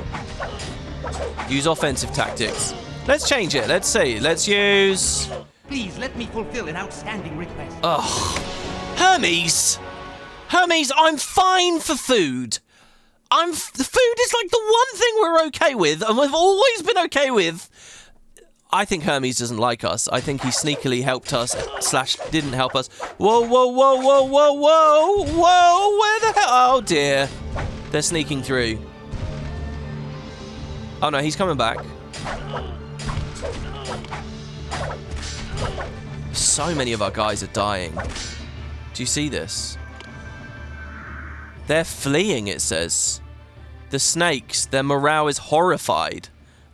Use offensive tactics. Let's change it. Let's see. Let's use... Please let me fulfill an outstanding request. Ugh. Hermes! Hermes, I'm fine for food. The food is like the one thing we're okay with, and we've always been okay with. I think Hermes doesn't like us. I think he sneakily helped us, / didn't help us. Whoa, whoa, whoa, whoa, whoa, whoa, whoa, where the hell? Oh, dear. They're sneaking through. Oh, no, he's coming back. So many of our guys are dying. Do you see this? They're fleeing, it says. The snakes, their morale is horrified.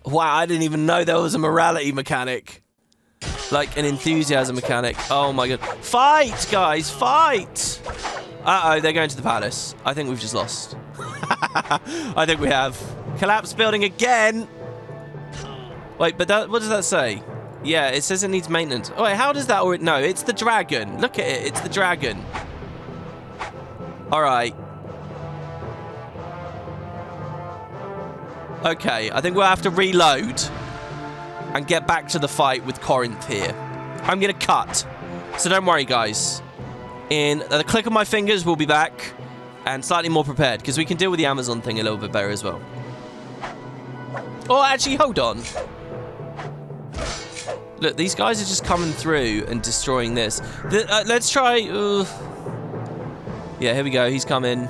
Wow, I didn't even know there was a morality mechanic. Like an enthusiasm mechanic. Oh my god. Fight, guys, fight! Uh-oh, they're going to the palace. I think we've just lost. I think we have. Collapse building again! Wait, but what does that say? Yeah, it says it needs maintenance. Oh, wait, how does that... No, it's the dragon. Look at it. It's the dragon. All right. Okay, I think we'll have to reload and get back to the fight with Corinth here. I'm going to cut. So don't worry, guys. In the click of my fingers, we'll be back and slightly more prepared because we can deal with the Amazon thing a little bit better as well. Oh, actually, hold on. Look, these guys are just coming through and destroying this. Let's try... Yeah, here we go. He's coming.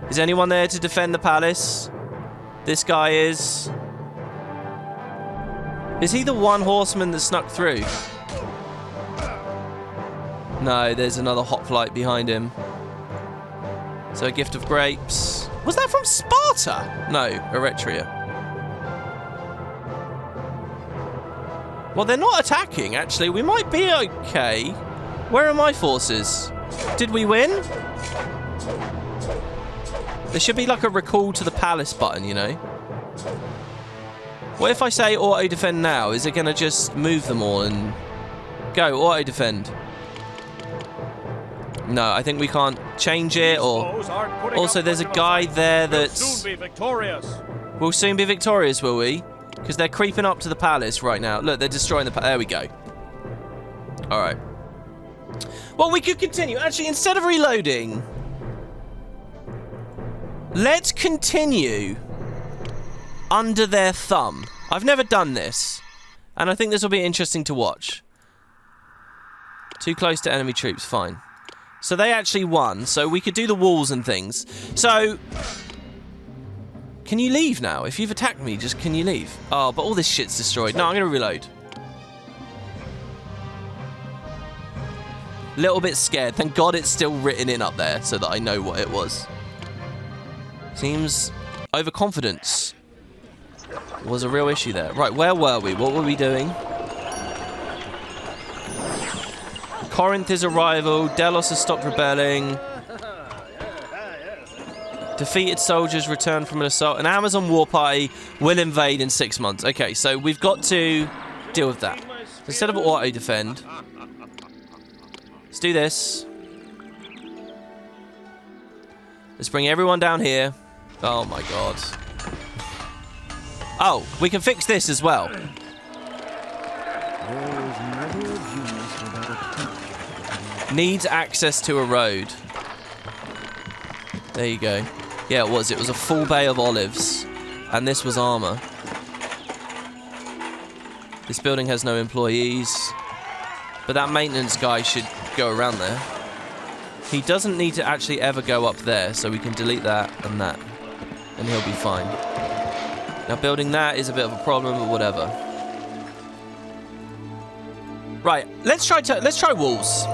Is anyone there to defend the palace? This guy is... Is he the one horseman that snuck through? No, there's another hoplite behind him. So a gift of grapes. Was that from Sparta? No, Eretria. Well, they're not attacking, actually. We might be okay. Where are my forces? Did we win? There should be like a recall to the palace button, you know? What if I say auto-defend now? Is it going to just move them all and... Go, auto-defend. No, I think we can't change it, or... Also, there's a guy there that's... We'll soon be victorious. We'll soon be victorious, will we? Because they're creeping up to the palace right now. Look, they're destroying the palace. There we go. All right. Well, we could continue. Actually, instead of reloading, let's continue under their thumb. I've never done this, and I think this will be interesting to watch. Too close to enemy troops. Fine. So they actually won. So we could do the walls and things. So... Can you leave now? If you've attacked me, just can you leave? Oh, but all this shit's destroyed. No, I'm going to reload. Little bit scared. Thank God it's still written in up there so that I know what it was. Seems overconfidence was a real issue there. Right, where were we? What were we doing? Corinth is a rival. Delos has stopped rebelling. Defeated soldiers return from an assault. An Amazon war party will invade in 6 months. Okay, so we've got to deal with that. Instead of auto defend, let's do this. Let's bring everyone down here. Oh my god. Oh, we can fix this as well. Needs access to a road. There you go. Yeah, it was. It was a full bay of olives. And this was armor. This building has no employees. But that maintenance guy should go around there. He doesn't need to actually ever go up there, so we can delete that and that. And he'll be fine. Now, building that is a bit of a problem, but whatever. Right, let's try walls.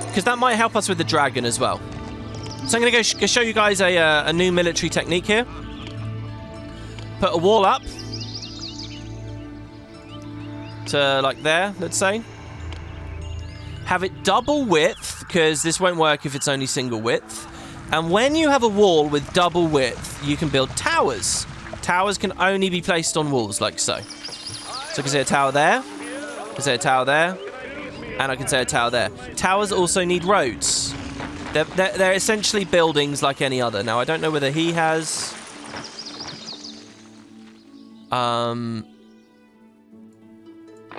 Because that might help us with the dragon as well. So I'm going to go show you guys a new military technique here. Put a wall up. To, like, there, let's say. Have it double width, because this won't work if it's only single width. And when you have a wall with double width, you can build towers. Towers can only be placed on walls, like so. So I can say a tower there. I can say a tower there. And I can say a tower there. Towers also need roads. They're essentially buildings like any other. Now, I don't know whether he has...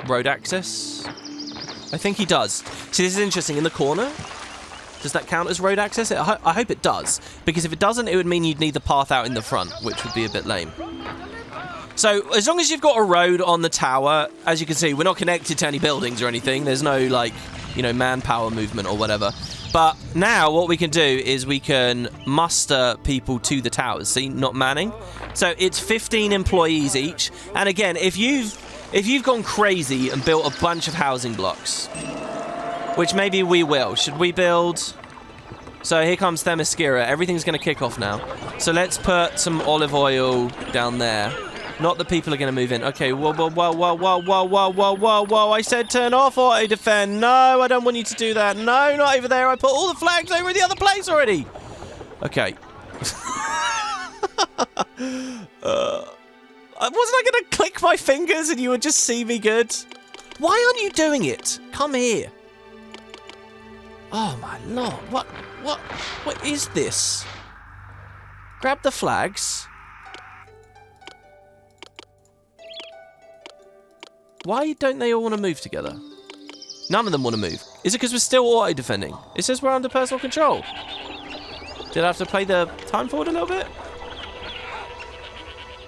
road access? I think he does. See, this is interesting. In the corner, does that count as road access? I hope it does. Because if it doesn't, it would mean you'd need the path out in the front, which would be a bit lame. So, as long as you've got a road on the tower, as you can see, we're not connected to any buildings or anything. There's no, like, you know, manpower movement or whatever. But now what we can do is we can muster people to the towers. See, not manning. So, it's 15 employees each. And again, if you've gone crazy and built a bunch of housing blocks, which maybe we will. Should we build... So here comes Themyscira. Everything's going to kick off now. So let's put some olive oil down there. Not that people are going to move in. Okay, whoa, whoa, whoa, whoa, whoa, whoa, whoa, whoa, whoa, whoa. I said turn off auto defend. No, I don't want you to do that. No, not over there. I put all the flags over in the other place already. Okay. Wasn't I going to click my fingers and you would just see me good? Why aren't you doing it? Come here. Oh my lord. What is this? Grab the flags. Why don't they all want to move together? None of them want to move. Is it because we're still auto-defending? It says we're under personal control. Did I have to play the time forward a little bit?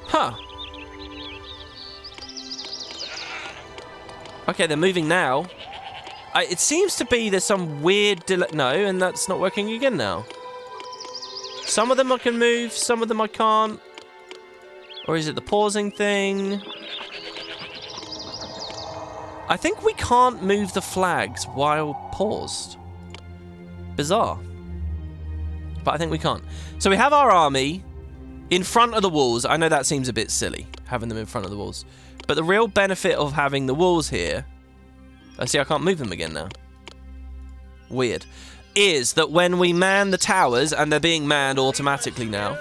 Huh. Okay, they're moving now. It seems to be there's some weird delay. No, and that's not working again now. Some of them I can move, some of them I can't. Or is it the pausing thing? I think we can't move the flags while paused. Bizarre. But I think we can't. So we have our army in front of the walls. I know that seems a bit silly, having them in front of the walls. But the real benefit of having the walls here... I see I can't move them again now. Weird. Is that when we man the towers, and they're being manned automatically now...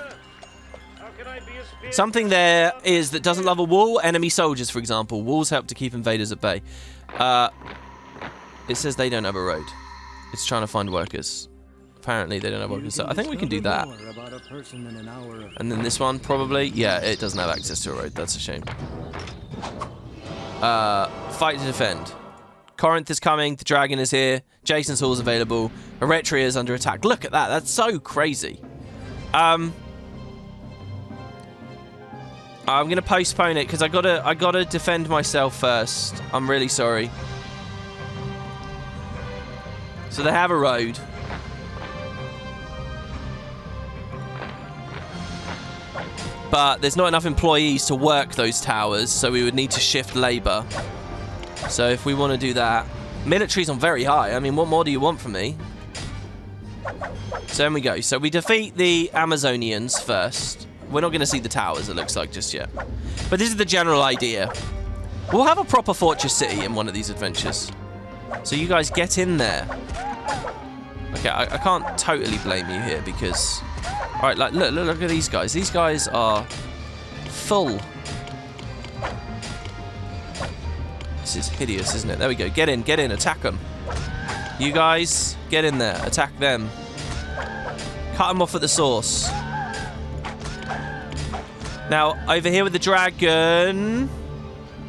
Something there is that doesn't love a wall. Enemy soldiers, for example. Walls help to keep invaders at bay. It says they don't have a road. It's trying to find workers. Apparently they don't have workers. So I think we can do that. And then this one, probably. Yeah, it doesn't have access to a road. That's a shame. Fight to defend. Corinth is coming. The dragon is here. Jason's Hall is available. Eretria is under attack. Look at that. That's so crazy. I'm gonna postpone it because I gotta defend myself first. I'm really sorry. So they have a road. But there's not enough employees to work those towers, so we would need to shift labor. So if we want to do that, military's on very high. I mean, what more do you want from me? So there we go. So we defeat the Amazonians first. We're not going to see the towers, it looks like, just yet. But this is the general idea. We'll have a proper fortress city in one of these adventures. So you guys get in there. Okay, I can't totally blame you here because... Alright, like, look at these guys. These guys are full. This is hideous, isn't it? There we go. Get in, attack them. You guys, get in there, attack them. Cut them off at the source. Now, over here with the dragon...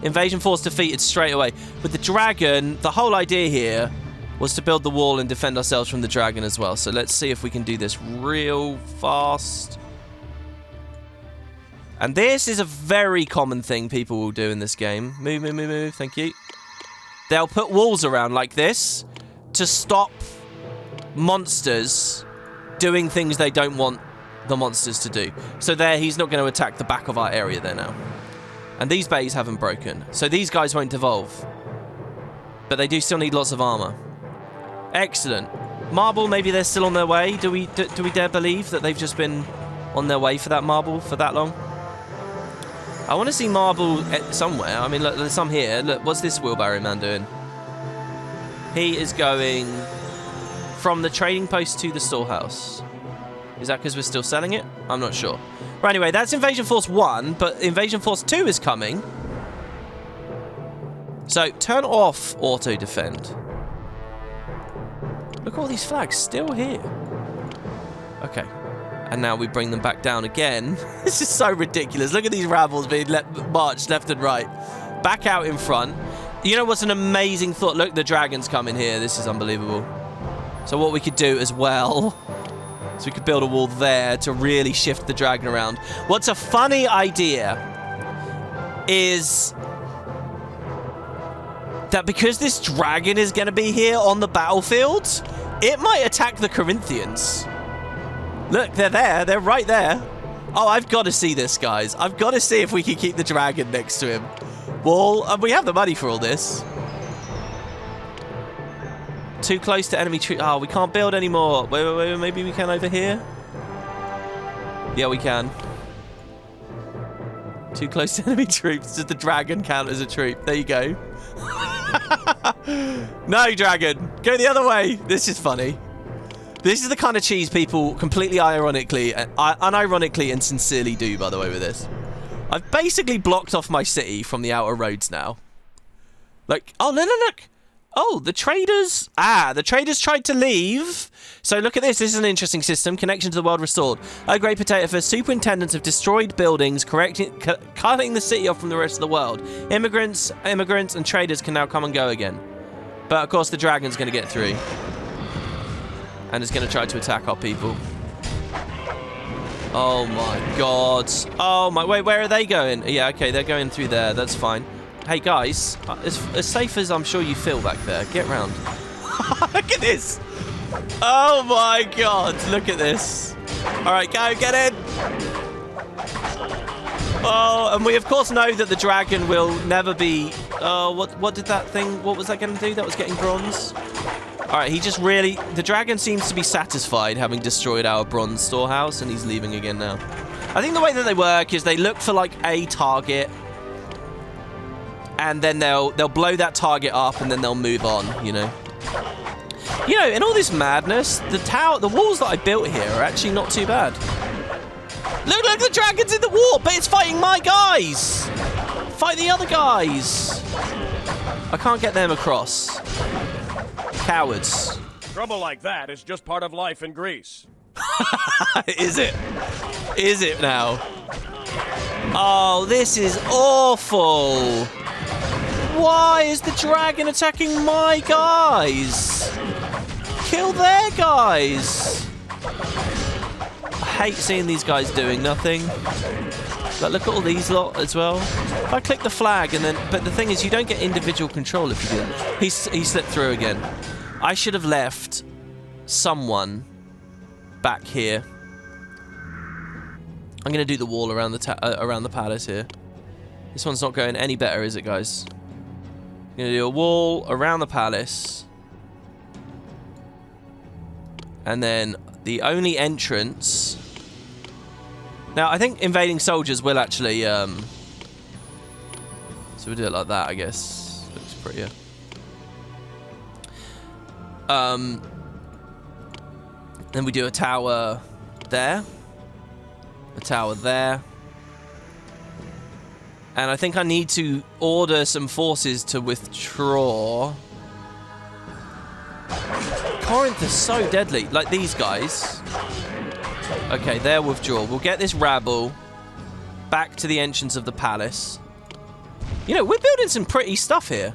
Invasion force defeated straight away. With the dragon, the whole idea here was to build the wall and defend ourselves from the dragon as well. So let's see if we can do this real fast. And this is a very common thing people will do in this game. Move, move, move, move. Thank you. They'll put walls around like this to stop monsters doing things they don't want the monsters to do. So there, he's not going to attack the back of our area there now. And these bays haven't broken. So these guys won't evolve. But they do still need lots of armor. Excellent. Marble, maybe they're still on their way. Do we dare believe that they've just been on their way for that marble for that long? I want to see marble somewhere. I mean, look, there's some here. Look, what's this wheelbarrow man doing? He is going from the trading post to the storehouse. Is that because we're still selling it? I'm not sure. Right, anyway, that's Invasion Force 1, but Invasion Force 2 is coming. So, turn off auto-defend. Look at all these flags still here. Okay. And now we bring them back down again. This is so ridiculous. Look at these rabbles being marched left and right. Back out in front. You know what's an amazing thought? Look, the dragon's coming here. This is unbelievable. So what we could do as well... So we could build a wall there to really shift the dragon around. What's a funny idea is that because this dragon is going to be here on the battlefield, it might attack the Corinthians. Look, they're there. They're right there. Oh, I've got to see this, guys. I've got to see if we can keep the dragon next to him. Wall. And we have the money for all this. Too close to enemy troops. Oh, we can't build anymore. Wait. Maybe we can over here? Yeah, we can. Too close to enemy troops. Does the dragon count as a troop? There you go. No, dragon. Go the other way. This is funny. This is the kind of cheese people completely unironically and sincerely do, by the way, with this. I've basically blocked off my city from the outer roads now. Like, oh, look. Oh, the traders... the traders tried to leave. So look at this. This is an interesting system. Connection to the world restored. Oh, great potato for superintendents of destroyed buildings, cutting the city off from the rest of the world. Immigrants, and traders can now come and go again. But, of course, the dragon's going to get through. And is going to try to attack our people. Oh, my God. Oh, my... Wait, where are they going? Yeah, okay, they're going through there. That's fine. Hey, guys, as safe as I'm sure you feel back there, get round. Look at this. Oh, my God. Look at this. All right, go. Get in. Oh, and we, of course, know that the dragon will never be... Oh, what did that thing... What was that going to do? That was getting bronze. All right, he just really... The dragon seems to be satisfied having destroyed our bronze storehouse, and he's leaving again now. I think the way that they work is they look for, like, a target... And then they'll blow that target up, and then they'll move on, you know. You know, in all this madness, the walls that I built here are actually not too bad. Look, the dragon's in the wall, but it's fighting my guys. Fight the other guys. I can't get them across. Cowards. Trouble like that is just part of life in Greece. Is it? Is it now? Oh, this is awful. Why is the dragon attacking my guys? Kill their guys. I hate seeing these guys doing nothing. But look at all these lot as well. If I click the flag and then... But the thing is, you don't get individual control if you do that. He slipped through again. I should have left someone back here. I'm going to do the wall around the palace here. This one's not going any better, is it, guys? I'm going to do a wall around the palace. And then the only entrance... Now, I think invading soldiers will actually... So we'll do it like that, I guess. Looks prettier. Then we do a tower there. A tower there. And I think I need to order some forces to withdraw. Corinth is so deadly. Like these guys. Okay, their withdrawal. We'll get this rabble back to the entrance of the palace. You know, we're building some pretty stuff here.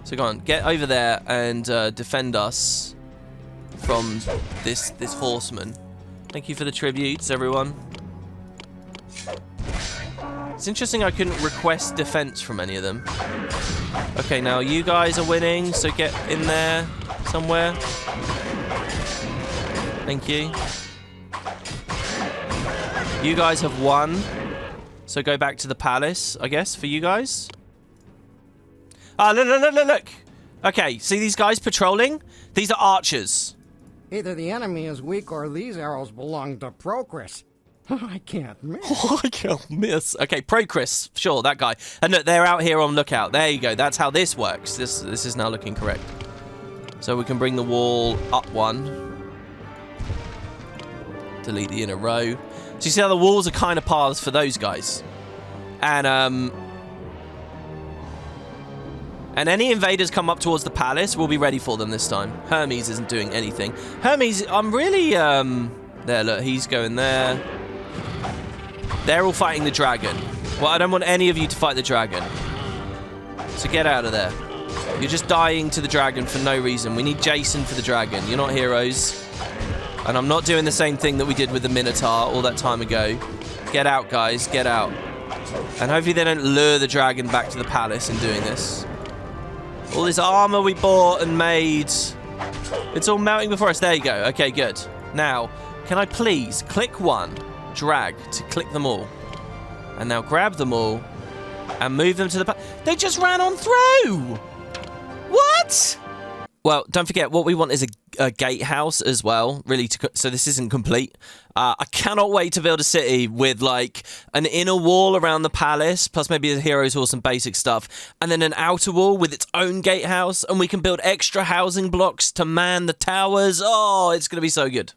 So go on, get over there and defend us from this horseman. Thank you for the tributes, everyone. It's interesting I couldn't request defense from any of them. Okay, now you guys are winning, so get in there somewhere. Thank you. You guys have won, so go back to the palace, I guess, for you guys. Ah, look. Okay, see these guys patrolling? These are archers. Either the enemy is weak or these arrows belong to Procris. I can't miss. Oh, I can't miss. Okay, Procris, sure, that guy. And look, they're out here on lookout. There you go. That's how this works. This is now looking correct. So we can bring the wall up one. Delete the inner row. So you see how the walls are kind of paths for those guys. And any invaders come up towards the palace, we'll be ready for them this time. Hermes isn't doing anything. Hermes, I'm really, there, look, he's going there. They're all fighting the dragon. Well, I don't want any of you to fight the dragon. So get out of there. You're just dying to the dragon for no reason. We need Jason for the dragon. You're not heroes. And I'm not doing the same thing that we did with the Minotaur all that time ago. Get out, guys. Get out. And hopefully they don't lure the dragon back to the palace in doing this. All this armor we bought and made. It's all melting before us. There you go. Okay, good. Now, can I please click one, drag to click them all. And now grab them all and move them to the They just ran on through! What? Well, don't forget, what we want is a gatehouse as well, really, so this isn't complete. I cannot wait to build a city with, like, an inner wall around the palace, plus maybe a hero's hall, some basic stuff, and then an outer wall with its own gatehouse, and we can build extra housing blocks to man the towers. Oh, it's going to be so good.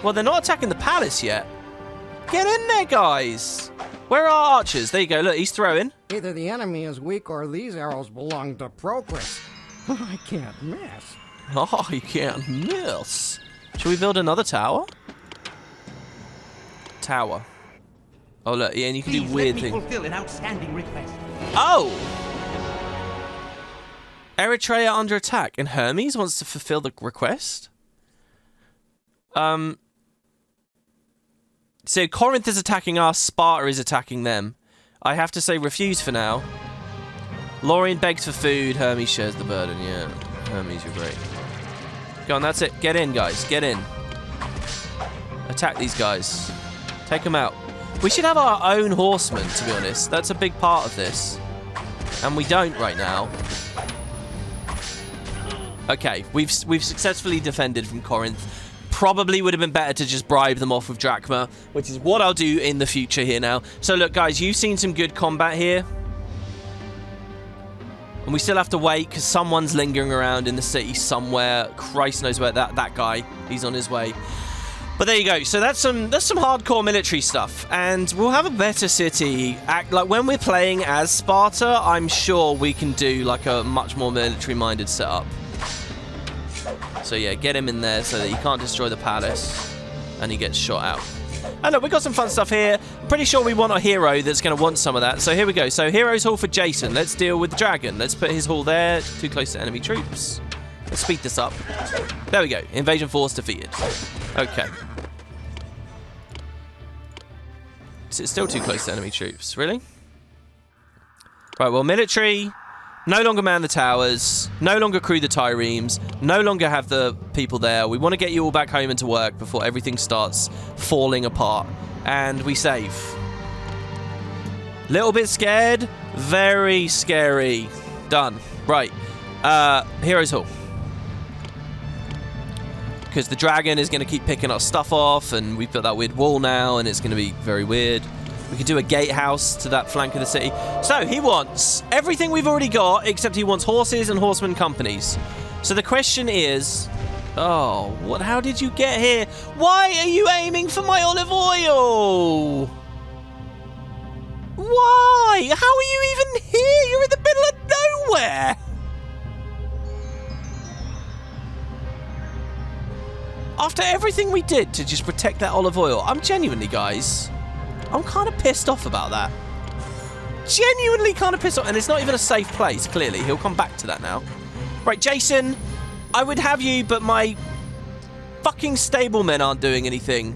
Well, they're not attacking the palace yet. Get in there, guys. Where are archers? There you go. Look, he's throwing. Either the enemy is weak or these arrows belong to Procris. I can't miss. Oh, you can't miss. Should we build another tower? Tower. Oh, look, yeah, and you can do weird things. Fulfill an outstanding request. Oh! Eritrea under attack, and Hermes wants to fulfill the request? So Corinth is attacking us, Sparta is attacking them. I have to say refuse for now. Lorien begs for food, Hermes shares the burden, yeah. Hermes, you're great. Go on, that's it. Get in, guys. Get in. Attack these guys. Take them out. We should have our own horsemen, to be honest. That's a big part of this. And we don't right now. Okay, we've successfully defended from Corinth. Probably would have been better to just bribe them off with drachma, which is what I'll do in the future here now. So look, guys, you've seen some good combat here. And we still have to wait because someone's lingering around in the city somewhere. Christ knows where that guy. He's on his way. But there you go. So that's some hardcore military stuff, and we'll have a better city. Like when we're playing as Sparta, I'm sure we can do like a much more military-minded setup. So yeah, get him in there so that he can't destroy the palace, and he gets shot out. And look, we got some fun stuff here. I'm pretty sure we want a hero that's going to want some of that. So here we go. So hero's hall for Jason. Let's deal with the dragon. Let's put his hall there. Too close to enemy troops. Let's speed this up. There we go. Invasion force defeated. Okay. Is it still too close to enemy troops? Really? Right, well, military... No longer man the towers, no longer crew the triremes, no longer have the people there. We want to get you all back home and to work before everything starts falling apart. And we save. Little bit scared, very scary. Done. Right. Heroes Hall. Because the dragon is going to keep picking our stuff off, and we've got that weird wall now, and it's going to be very weird. We could do a gatehouse to that flank of the city. So he wants everything we've already got, except he wants horses and horseman companies. So the question is, Oh, what? How did you get here? Why are you aiming for my olive oil? Why? How are you even here? You're in the middle of nowhere. After everything we did to just protect that olive oil, I'm genuinely, guys, I'm kind of pissed off about that. Genuinely kind of pissed off. And it's not even a safe place, clearly. He'll come back to that now. Right, Jason, I would have you, but my fucking stablemen aren't doing anything.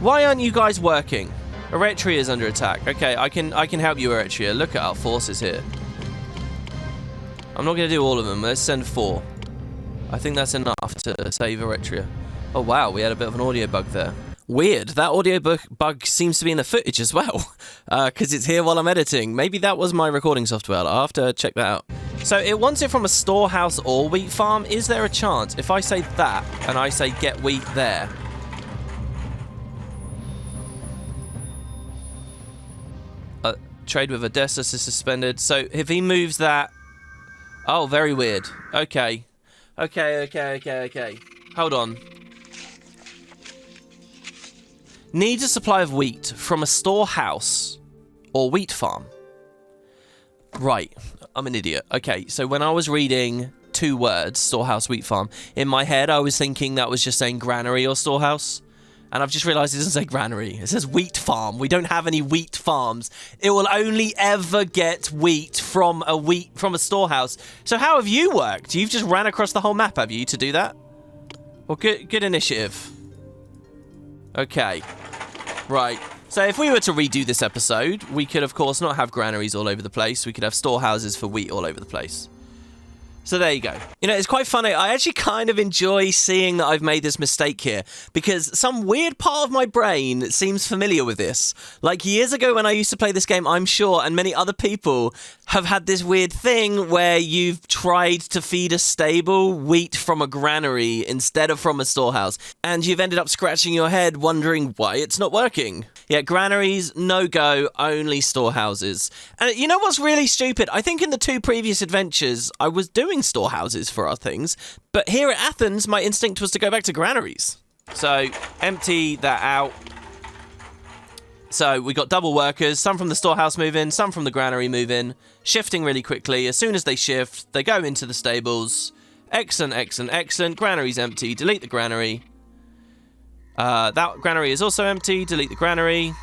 Why aren't you guys working? Eretria is under attack. Okay, I can help you, Eretria. Look at our forces here. I'm not going to do all of them. Let's send 4. I think that's enough to save Eretria. Oh, wow, we had a bit of an audio bug there. Weird, that audio bug seems to be in the footage as well, because it's here while I'm editing. Maybe that was my recording software. I'll have to check that out. So it wants it from a storehouse or wheat farm. Is there a chance if I say that and I say get wheat there? Trade with Odessa is suspended. So if he moves that... Oh, very weird. Okay. Okay. Hold on. Needs a supply of wheat from a storehouse or wheat farm. Right. I'm an idiot. Okay, so when I was reading 2 words, storehouse, wheat farm, in my head I was thinking that was just saying granary or storehouse. And I've just realised it doesn't say granary. It says wheat farm. We don't have any wheat farms. It will only ever get wheat from a storehouse. So how have you worked? You've just ran across the whole map, have you, to do that? Well, good initiative. Okay. Right. So if we were to redo this episode, we could, of course, not have granaries all over the place. We could have storehouses for wheat all over the place. So there you go. You know, it's quite funny. I actually kind of enjoy seeing that I've made this mistake here because some weird part of my brain seems familiar with this. Like years ago when I used to play this game, I'm sure, and many other people have had this weird thing where you've tried to feed a stable wheat from a granary instead of from a storehouse, and you've ended up scratching your head wondering why it's not working. Yeah, granaries, no go, only storehouses. And you know what's really stupid? I think in the 2 previous adventures, I was doing storehouses for our things, but here at Athens, my instinct was to go back to granaries. So, empty that out. So, we got double workers, some from the storehouse move in, some from the granary move in, shifting really quickly. As soon as they shift, they go into the stables. Excellent. Granary's empty, delete the granary. That granary is also empty. Delete the granary.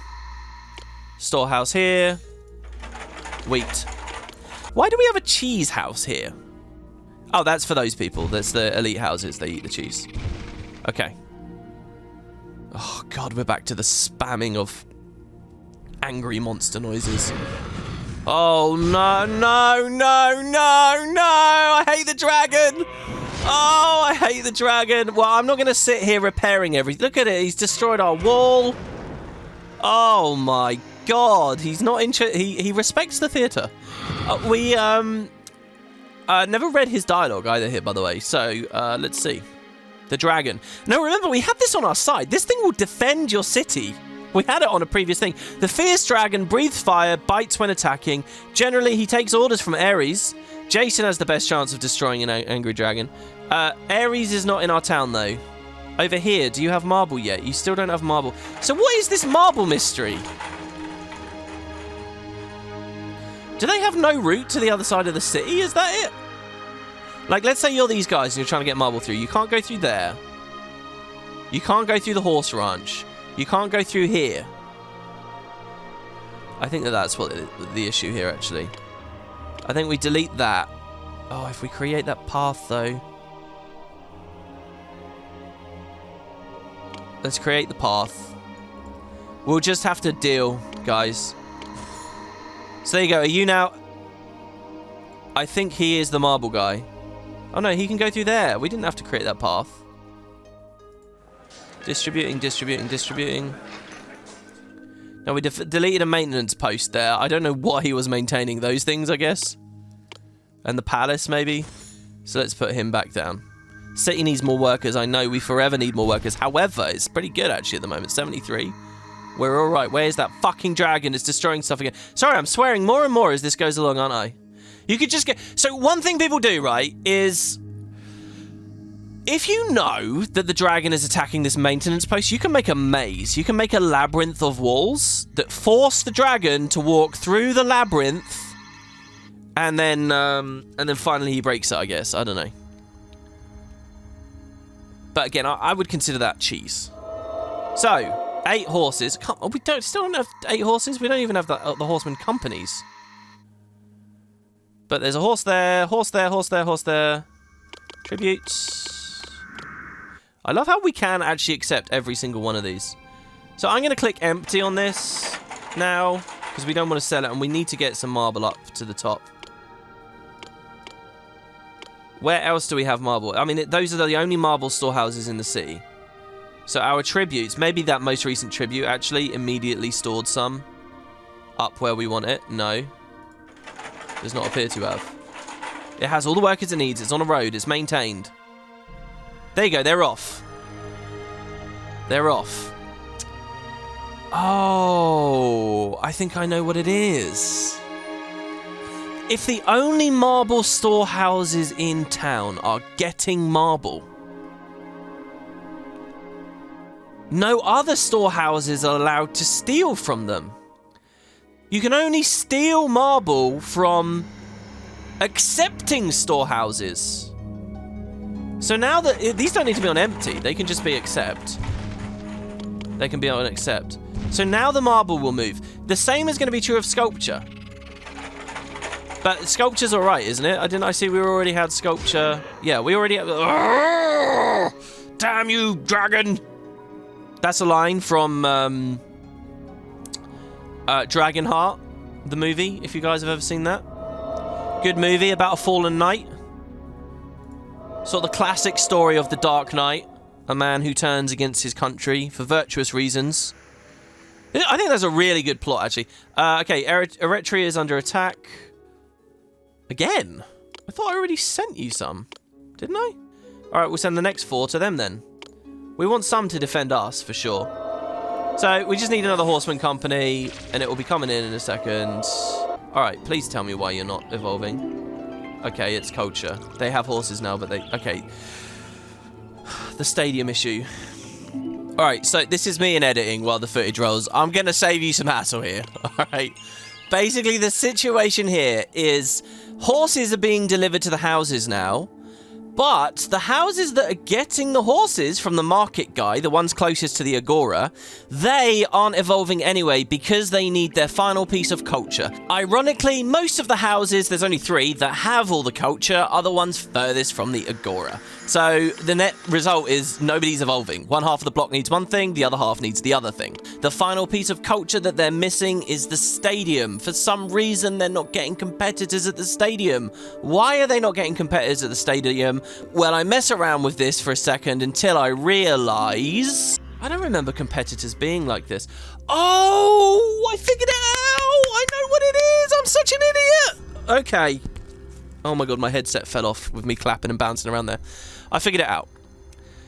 Storehouse here. Wheat. Why do we have a cheese house here? Oh, that's for those people. That's the elite houses. They eat the cheese. Okay. Oh, God, we're back to the spamming of angry monster noises. Oh, no. I hate the dragon. Oh, I hate the dragon. Well, I'm not going to sit here repairing everything. Look at it. He's destroyed our wall. Oh, my God. He's not he respects the theatre. We never read his dialogue either here, by the way. So, let's see. The dragon. Now, remember, we had this on our side. This thing will defend your city. We had it on a previous thing. The fierce dragon breathes fire, bites when attacking. Generally, he takes orders from Ares. Jason has the best chance of destroying an angry dragon. Ares is not in our town, though. Over here, do you have marble yet? You still don't have marble. So what is this marble mystery? Do they have no route to the other side of the city? Is that it? Like, let's say you're these guys and you're trying to get marble through. You can't go through there. You can't go through the horse ranch. You can't go through here. I think that's what the issue here, actually. I think we delete that. Oh, if we create that path, though. Let's create the path. We'll just have to deal, guys. So there you go. Are you now... I think he is the marble guy. Oh, no, he can go through there. We didn't have to create that path. Distributing. No, we deleted a maintenance post there. I don't know what he was maintaining. Those things, I guess. And the palace, maybe. So let's put him back down. City needs more workers. I know we forever need more workers. However, it's pretty good, actually, at the moment. 73. We're all right. Where's that fucking dragon? It's destroying stuff again. Sorry, I'm swearing more and more as this goes along, aren't I? You could just get... So one thing people do, right, is... If you know that the dragon is attacking this maintenance post, you can make a maze. You can make a labyrinth of walls that force the dragon to walk through the labyrinth, and then finally he breaks it, I guess. I don't know. But again, I would consider that cheese. So, 8 horses. We still don't have 8 horses. We don't even have the horseman companies. But there's a horse there, horse there, horse there, horse there. Tributes. I love how we can actually accept every single one of these. So I'm going to click empty on this now, because we don't want to sell it, and we need to get some marble up to the top. Where else do we have marble? I mean, those are the only marble storehouses in the city. So our tributes, maybe that most recent tribute actually immediately stored some up where we want it. No. Does not appear to have. It has all the workers it needs. It's on a road. It's maintained. There you go. They're off. They're off. Oh, I think I know what it is. If the only marble storehouses in town are getting marble, no other storehouses are allowed to steal from them. You can only steal marble from accepting storehouses. So now that these don't need to be on empty, they can just be accept. They can be on accept. So now the marble will move. The same is going to be true of sculpture. But sculpture's all right, isn't it? Didn't I see we already had sculpture? Yeah, we already have. Damn you, dragon! That's a line from Dragonheart, the movie. If you guys have ever seen that, good movie about a fallen knight. Sort of the classic story of the Dark Knight, a man who turns against his country for virtuous reasons. I think that's a really good plot, actually. Okay, Eretria is under attack. Again? I thought I already sent you some. Didn't I? Alright, we'll send the next 4 to them then. We want some to defend us, for sure. So, we just need another horseman company, and it will be coming in a second. Alright, please tell me why you're not evolving. Okay, it's culture. They have horses now, but they... Okay. The stadium issue. Alright, so this is me in editing while the footage rolls. I'm going to save you some hassle here. Alright. Basically, the situation here is horses are being delivered to the houses now. But the houses that are getting the horses from the market guy, the ones closest to the Agora, they aren't evolving anyway because they need their final piece of culture. Ironically, most of the houses, there's only 3, that have all the culture are the ones furthest from the Agora. So the net result is nobody's evolving. One half of the block needs one thing, the other half needs the other thing. The final piece of culture that they're missing is the stadium. For some reason, they're not getting competitors at the stadium. Why are they not getting competitors at the stadium? Well, I mess around with this for a second until I realise... I don't remember competitors being like this. Oh, I figured it out! I know what it is! I'm such an idiot! Okay. Oh my god, my headset fell off with me clapping and bouncing around there. I figured it out.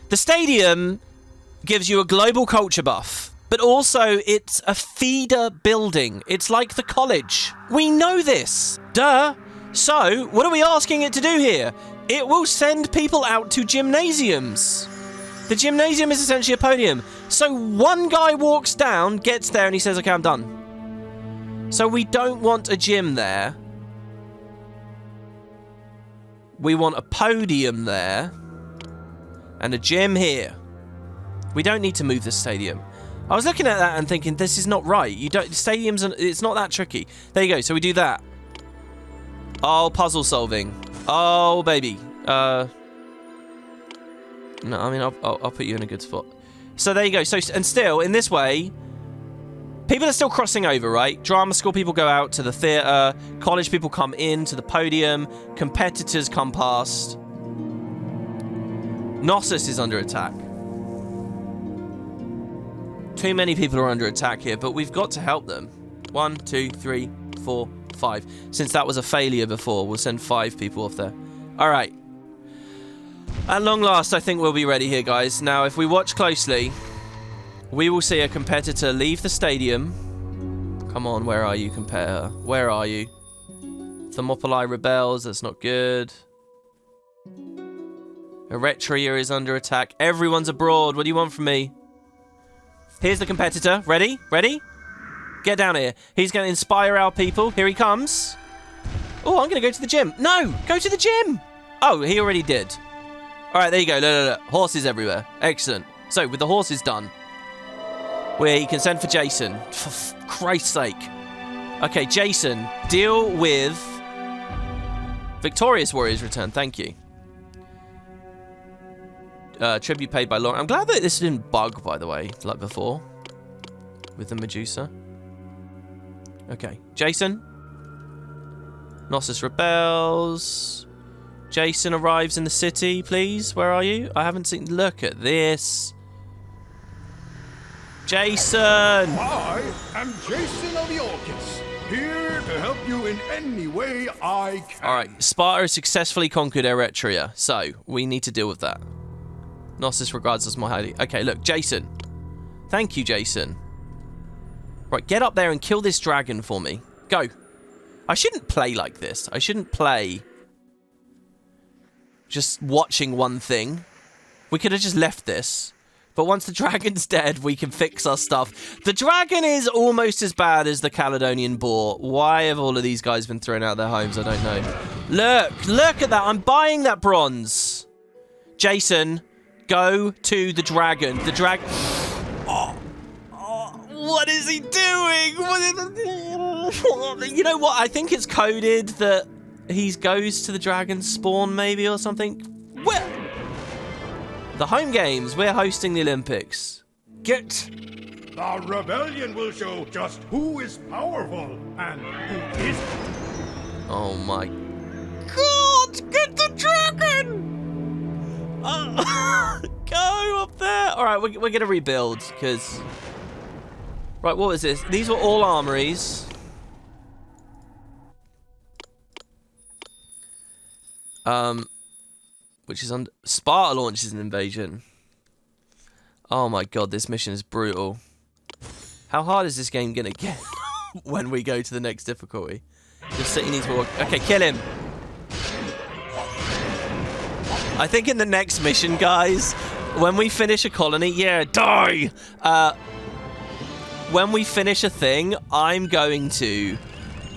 The stadium gives you a global culture buff, but also it's a feeder building. It's like the college. We know this. Duh. So, what are we asking it to do here? It will send people out to gymnasiums. The gymnasium is essentially a podium. So one guy walks down, gets there, and he says, okay, I'm done. So we don't want a gym there. We want a podium there. And a gym here. We don't need to move the stadium. I was looking at that and thinking, this is not right. Stadiums, it's not that tricky. There you go, so we do that. Oh, puzzle solving. Oh, baby. No, I mean, I'll put you in a good spot. So there you go. So, and still, in this way, people are still crossing over, right? Drama school people go out to the theatre. College people come in to the podium. Competitors come past. Knossos is under attack. Too many people are under attack here, but we've got to help them. 1, 2, 3, 4, 5. Since that was a failure before, we'll send 5 people off there. All right. At long last, I think we'll be ready here, guys. Now, if we watch closely, we will see a competitor leave the stadium. Come on, where are you, competitor? Where are you? Thermopylae rebels, that's not good. Eretria is under attack. Everyone's abroad. What do you want from me? Here's the competitor. Ready? Ready? Get down here. He's going to inspire our people. Here he comes. Oh, I'm going to go to the gym. No, go to the gym. Oh, he already did. All right, there you go. Look. Horses everywhere. Excellent. So, with the horses done, we can send for Jason. For Christ's sake. Okay, Jason, deal with Victorious Warriors return. Thank you. Tribute paid by Lauren. I'm glad that this didn't bug, by the way, like before. With the Medusa. Okay, Jason. Knossos rebels. Jason arrives in the city, please. Where are you? I haven't seen... Look at this. Jason! I am Jason of the Orchis, here to help you in any way I can. Alright, Sparta has successfully conquered Eretria, so we need to deal with that. Knossos regards us more highly. Okay, look, Jason. Thank you, Jason. Right, get up there and kill this dragon for me. Go. I shouldn't play like this. I shouldn't play just watching one thing. We could have just left this. But once the dragon's dead, we can fix our stuff. The dragon is almost as bad as the Caledonian boar. Why have all of these guys been thrown out of their homes? I don't know. Look at that. I'm buying that bronze. Jason, go to the dragon. The dragon... What is he doing? You know what? I think it's coded that he goes to the dragon spawn, maybe, or something. Where? The home games. We're hosting the Olympics. Get. The rebellion will show just who is powerful and who isn't. Oh my God! Get the dragon! Go up there. All right, we're gonna rebuild because. Right, what was this? These were all armories. Which is under... Sparta launches an invasion. Oh my God, this mission is brutal. How hard is this game gonna get when we go to the next difficulty? The city needs more... Okay, kill him. I think in the next mission, guys, when we finish a colony... Yeah, die! When we finish a thing, I'm going to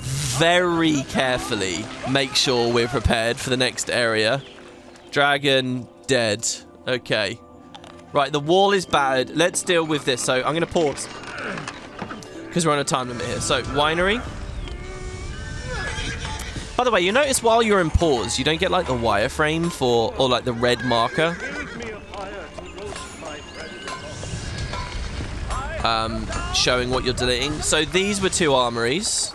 very carefully make sure we're prepared for the next area. Dragon dead. Okay. Right, the wall is bad. Let's deal with this. So I'm going to pause because we're on a time limit here. So, winery. By the way, you notice while you're in pause, you don't get like the wireframe for, or like the red marker. Showing what you're deleting. So these were 2 armories.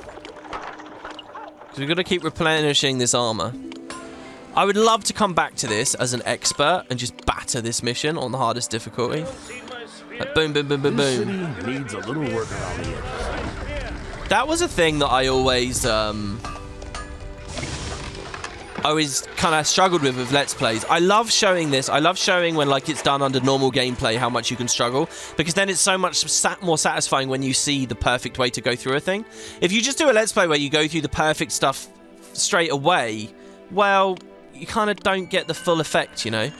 So we've got to keep replenishing this armor. I would love to come back to this as an expert and just batter this mission on the hardest difficulty. Like boom, boom, boom, boom, boom. City needs a little work around the edges. That was a thing that I always kind of struggled with Let's Plays. I love showing this. I love showing when like it's done under normal gameplay how much you can struggle, because then it's so much more satisfying when you see the perfect way to go through a thing. If you just do a Let's Play where you go through the perfect stuff straight away, well, you kind of don't get the full effect, you know?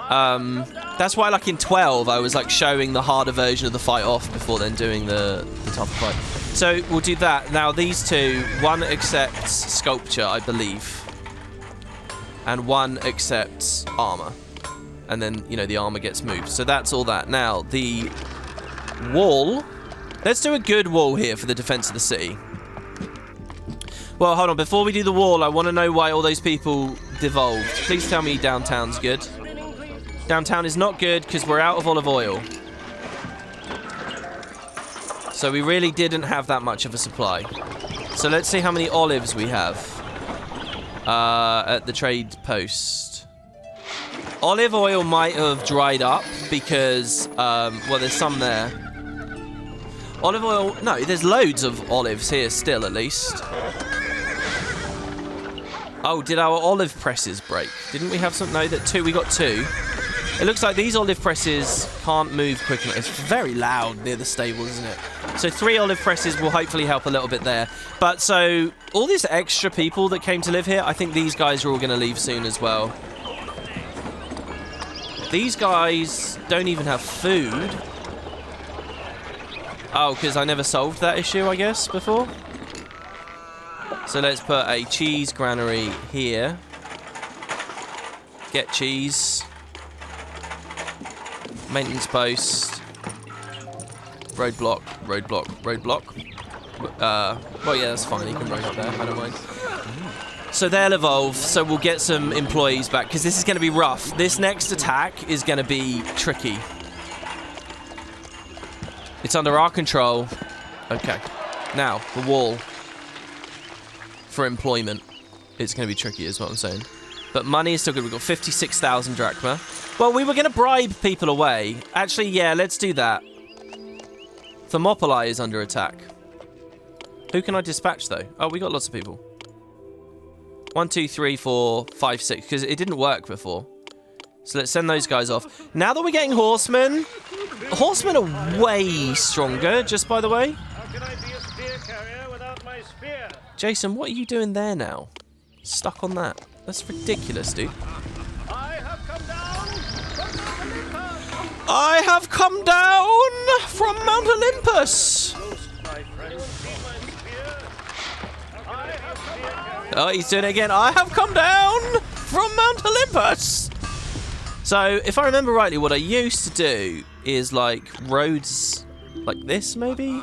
That's why like in 12 I was like showing the harder version of the fight off before then doing the tougher fight. So we'll do that. Now these 2, one accepts sculpture, I believe. And one accepts armor. And then, you know, the armor gets moved. So that's all that. Now, the wall. Let's do a good wall here for the defense of the city. Well, hold on. Before we do the wall, I want to know why all those people devolved. Please tell me downtown's good. Downtown is not good because we're out of olive oil. So we really didn't have that much of a supply. So let's see how many olives we have. At the trade post. Olive oil might have dried up because, well, there's some there. Olive oil, no, there's loads of olives here still, at least. Oh, did our olive presses break? Didn't we have some? No, we got 2. It looks like these olive presses can't move quick enough. It's very loud near the stable, isn't it? So 3 olive presses will hopefully help a little bit there. But so all these extra people that came to live here, I think these guys are all going to leave soon as well. These guys don't even have food. Oh, because I never solved that issue, I guess, before. So let's put a cheese granary here. Get cheese. Maintenance post. Roadblock, roadblock, roadblock. Well, yeah, that's fine. You can road up there. I don't mind. So they'll evolve. So we'll get some employees back because this is going to be rough. This next attack is going to be tricky. It's under our control. Okay. Now, the wall. For employment. It's going to be tricky is what I'm saying. But money is still good. We've got 56,000 drachma. Well, we were going to bribe people away. Actually, yeah, let's do that. Thermopylae is under attack. Who can I dispatch, though? Oh, we got lots of people. 1, 2, 3, 4, 5, 6. Because it didn't work before. So let's send those guys off. Now that we're getting horsemen... Horsemen are way stronger, just by the way. How can I be a spear carrier without my spear? Jason, what are you doing there now? Stuck on that. That's ridiculous, dude. I have come down from Mount Olympus. I have come down from Mount Olympus. Oh, he's doing it again. I have come down from Mount Olympus. So, if I remember rightly, what I used to do is, like, roads like this, maybe?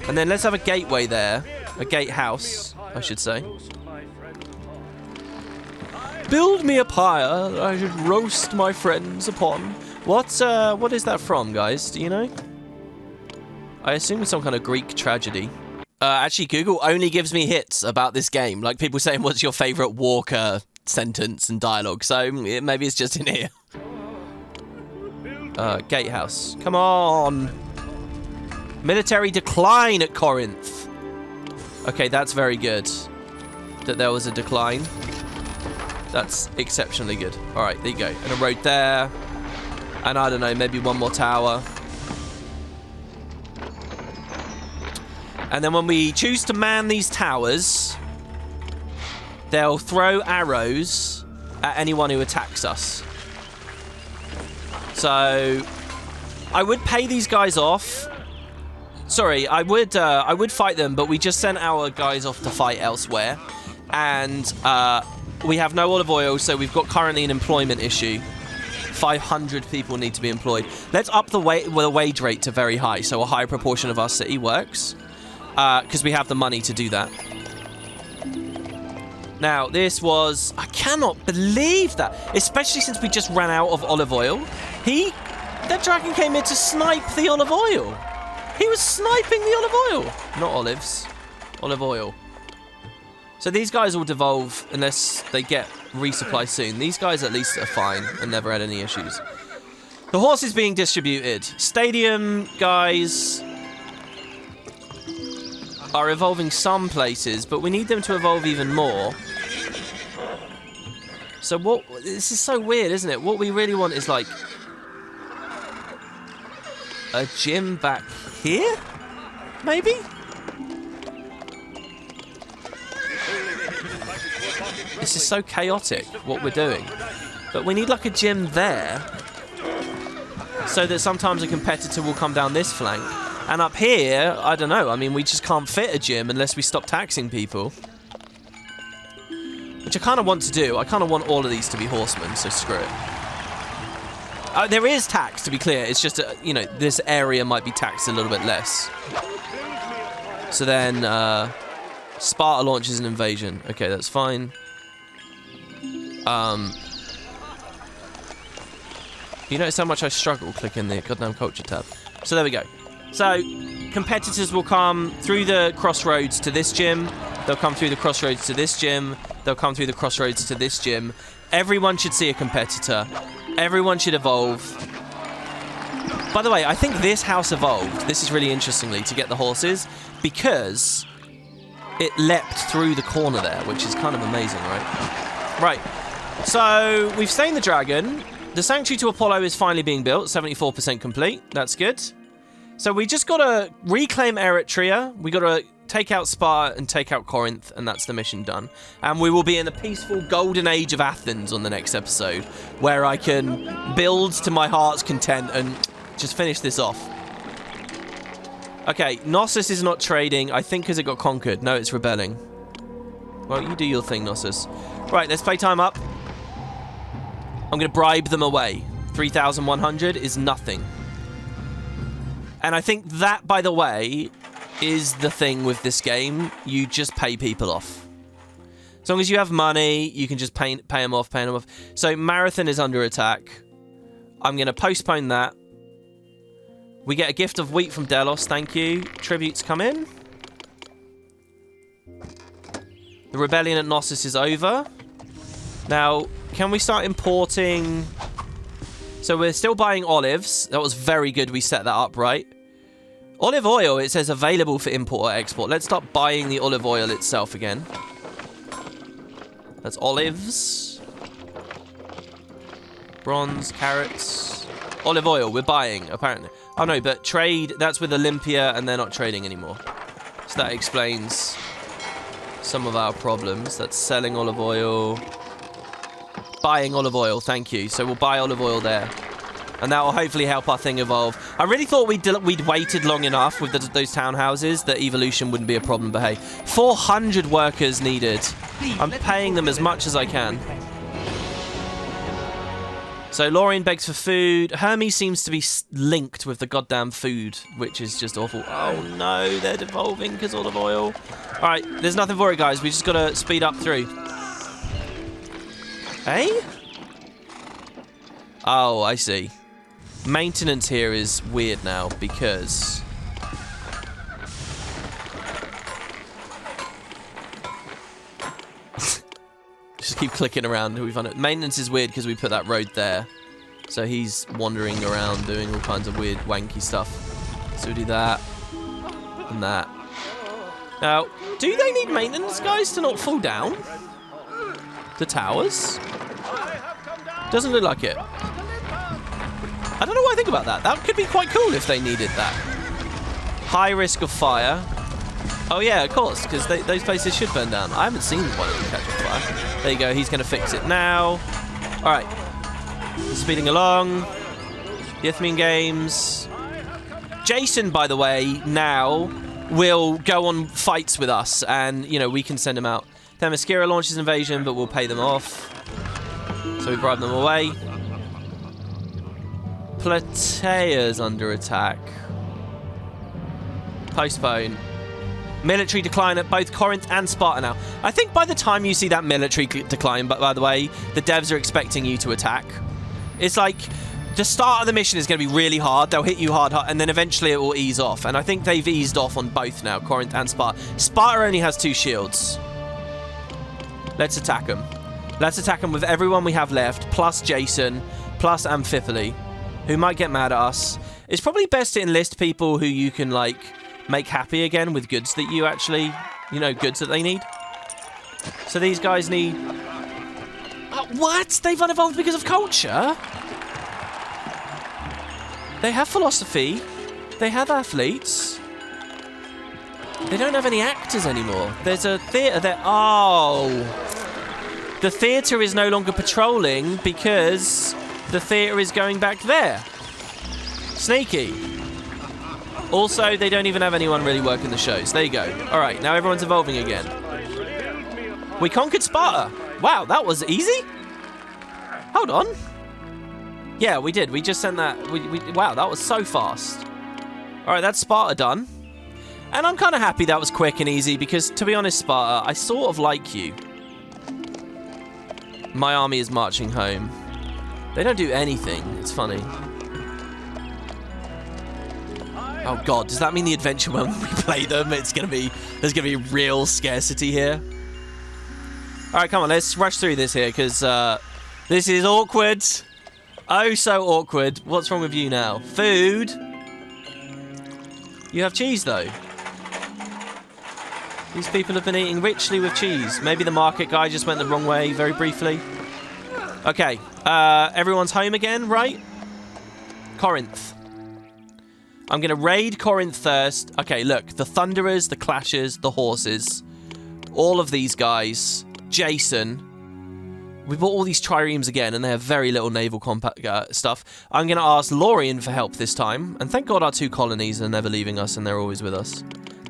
And then let's have a gateway there. A gatehouse, I should say. Build me a pyre that I should roast my friends upon. What is that from, guys? Do you know? I assume it's some kind of Greek tragedy. Actually, Google only gives me hits about this game. Like, people saying, what's your favourite Walker sentence and dialogue? So, maybe it's just in here. Gatehouse. Come on! Military decline at Corinth. Okay, that's very good. That there was a decline. That's exceptionally good. Alright, there you go. And a road there. And I don't know, maybe one more tower. And then when we choose to man these towers, they'll throw arrows at anyone who attacks us. So, I would pay these guys off. Sorry, I would fight them, but we just sent our guys off to fight elsewhere. And we have no olive oil, so we've got currently an employment issue. 500 people need to be employed. Let's up the wage rate to very high, so a high proportion of our city works. Because we have the money to do that. Now, this was... I cannot believe that. Especially since we just ran out of olive oil. That dragon came here to snipe the olive oil. He was sniping the olive oil. Not olives. Olive oil. So these guys will devolve unless they get resupply soon. These guys at least are fine and never had any issues. The horse is being distributed. Stadium guys... are evolving some places, but we need them to evolve even more. So this is so weird, isn't it? What we really want is like a gym back here, maybe? This is so chaotic, what we're doing. But we need like a gym there, so that sometimes a competitor will come down this flank. And up here, I don't know. I mean, we just can't fit a gym unless we stop taxing people. Which I kind of want to do. I kind of want all of these to be horsemen, so screw it. There is tax, to be clear. It's just, this area might be taxed a little bit less. So then, Sparta launches an invasion. Okay, that's fine. You notice how much I struggle clicking the goddamn culture tab. So there we go. So, competitors will come through the crossroads to this gym. They'll come through the crossroads to this gym. They'll come through the crossroads to this gym. Everyone should see a competitor. Everyone should evolve. By the way, I think this house evolved, this is really interestingly, to get the horses, because it leapt through the corner there, which is kind of amazing, right? Right. So, we've slain the dragon. The sanctuary to Apollo is finally being built, 74% complete. That's good. So we just gotta reclaim Eritrea. We gotta take out Sparta and take out Corinth, and that's the mission done. And we will be in the peaceful golden age of Athens on the next episode, where I can build to my heart's content and just finish this off. Okay, Knossos is not trading, I think because it got conquered. No, it's rebelling. Well, you do your thing, Knossos. Right, let's play time up. I'm going to bribe them away. 3,100 is nothing. And I think that, by the way, is the thing with this game. You just pay people off. As long as you have money, you can just pay them off. So Marathon is under attack. I'm going to postpone that. We get a gift of wheat from Delos, thank you. Tributes come in. The rebellion at Knossos is over. Now, can we start importing... So we're still buying olives. That was very good we set that up, right? Olive oil, it says available for import or export. Let's start buying the olive oil itself again. That's olives. Bronze, carrots. Olive oil, we're buying, apparently. Oh no, but trade, that's with Olympia and they're not trading anymore. So that explains some of our problems. That's selling olive oil. Buying olive oil, thank you. So we'll buy olive oil there. And that will hopefully help our thing evolve. I really thought we'd waited long enough with those townhouses that evolution wouldn't be a problem, but hey. 400 workers needed. I'm paying them as much as I can. So Lorien begs for food. Hermes seems to be linked with the goddamn food, which is just awful. Oh no, they're devolving because olive oil. Alright, there's nothing for it, guys. We just gotta speed up through. Hey? Oh, I see. Maintenance here is weird now because... Just keep clicking around. We find it. Maintenance is weird because we put that road there. So he's wandering around doing all kinds of weird wanky stuff. So we do that. And that. Now, do they need maintenance, guys, to not fall down? The towers? Doesn't look like it. I don't know what I think about that. That could be quite cool if they needed that. High risk of fire. Oh yeah, of course, because those places should burn down. I haven't seen one of them catch on fire. There you go, he's going to fix it now. Alright. Speeding along. The Ithmian Games. Jason, by the way, now will go on fights with us, and, you know, we can send him out. Themyscira launches invasion, but we'll pay them off. So we bribe them away. Plataea's under attack. Postpone. Military decline at both Corinth and Sparta now. I think by the time you see that military decline, but by the way, the devs are expecting you to attack. It's like, the start of the mission is going to be really hard. They'll hit you hard, and then eventually it will ease off. And I think they've eased off on both now, Corinth and Sparta. Sparta only has 2 shields. Let's attack them. Let's attack them with everyone we have left, plus Jason, plus Amphipoli, who might get mad at us. It's probably best to enlist people who you can, like, make happy again with goods that you actually, you know, goods that they need. So these guys need... what? They've unevolved because of culture? They have philosophy. They have athletes. They don't have any actors anymore. There's a theatre there. Oh. The theatre is no longer patrolling because the theatre is going back there. Sneaky. Also, they don't even have anyone really working the shows. There you go. All right, now everyone's evolving again. We conquered Sparta. Wow, that was easy. Hold on. Yeah, we did. We just sent that. Wow, that was so fast. All right, that's Sparta done. And I'm kind of happy that was quick and easy because, to be honest, Sparta, I sort of like you. My army is marching home. They don't do anything. It's funny. Oh god, does that mean the adventure when we play them, there's gonna be real scarcity here? Alright, come on, let's rush through this here, because this is awkward. Oh, so awkward. What's wrong with you now? Food? You have cheese, though. These people have been eating richly with cheese. Maybe the market guy just went the wrong way very briefly. Okay, everyone's home again, right? Corinth. I'm going to raid Corinth first. Okay, look. The Thunderers, the Clashers, the Horses. All of these guys. Jason. We bought all these triremes again, and they have very little naval stuff. I'm going to ask Lorien for help this time. And thank God our 2 colonies are never leaving us, and they're always with us.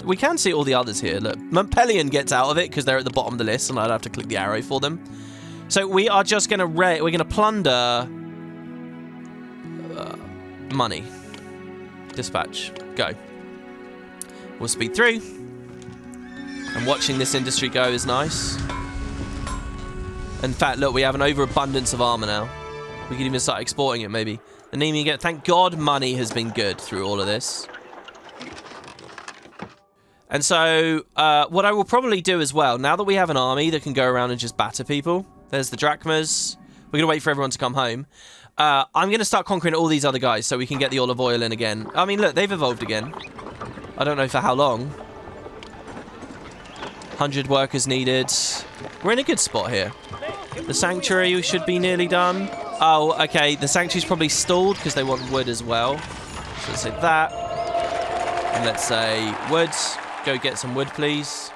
We can see all the others here. Look, Montpellier gets out of it because they're at the bottom of the list, and I'd have to click the arrow for them. So we are just going to we're going to plunder money. Dispatch. Go. We'll speed through. And watching this industry go is nice. In fact, look, we have an overabundance of armor now. We can even start exporting it, maybe. Anemia again. Thank God money has been good through all of this. And so, what I will probably do as well, now that we have an army that can go around and just batter people, there's the drachmas. We're going to wait for everyone to come home. I'm going to start conquering all these other guys so we can get the olive oil in again. I mean, look, they've evolved again. I don't know for how long. 100 workers needed. We're in a good spot here. The sanctuary should be nearly done. Oh, okay. The sanctuary's probably stalled because they want wood as well. So let's say that. And let's say wood. Go get some wood, please.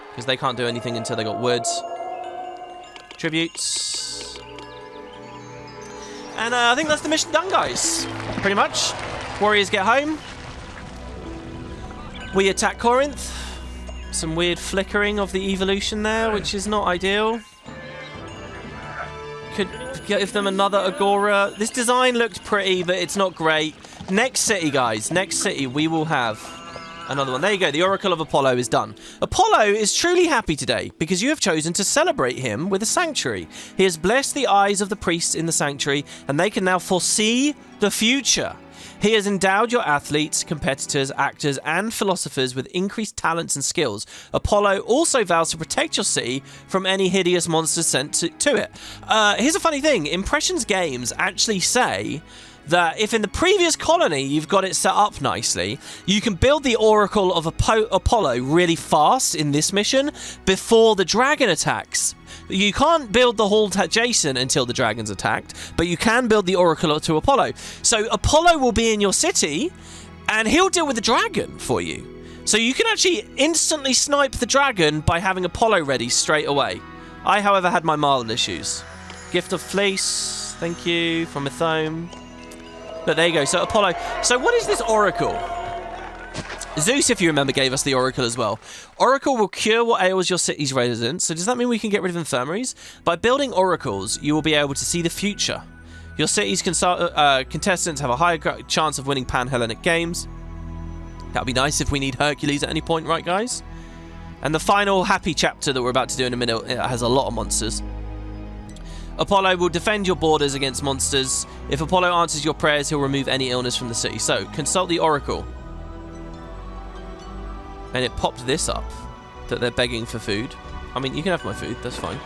Because they can't do anything until they got wood. Tributes. And I think that's the mission done, guys. Pretty much. Warriors get home. We attack Corinth. Some weird flickering of the evolution there, which is not ideal. Could give them another Agora. This design looked pretty, but it's not great. Next city, guys. Next city, we will have another one. There you go. The Oracle of Apollo is done. Apollo is truly happy today because you have chosen to celebrate him with a sanctuary. He has blessed the eyes of the priests in the sanctuary, and they can now foresee the future. He has endowed your athletes, competitors, actors, and philosophers with increased talents and skills. Apollo also vows to protect your city from any hideous monsters sent to it. Here's a funny thing. Impressions Games actually say that if in the previous colony you've got it set up nicely, you can build the Oracle of Apollo really fast in this mission before the dragon attacks. You can't build the Hall to Jason until the dragon's attacked, but you can build the Oracle to Apollo. So Apollo will be in your city, and he'll deal with the dragon for you. So you can actually instantly snipe the dragon by having Apollo ready straight away. I, however, had my mild issues. Gift of Fleece, thank you, from Ithome. But there you go, so Apollo. So what is this Oracle? Zeus, if you remember, gave us the Oracle as well. Oracle will cure what ails your city's residents. So does that mean we can get rid of infirmaries? By building oracles, you will be able to see the future. Your city's contestants have a higher chance of winning Pan-Hellenic games. That would be nice if we need Hercules at any point, right, guys? And the final happy chapter that we're about to do in a minute, it has a lot of monsters. Apollo will defend your borders against monsters. If Apollo answers your prayers, he'll remove any illness from the city. So, consult the Oracle. And it popped this up, that they're begging for food. I mean, you can have my food, that's fine.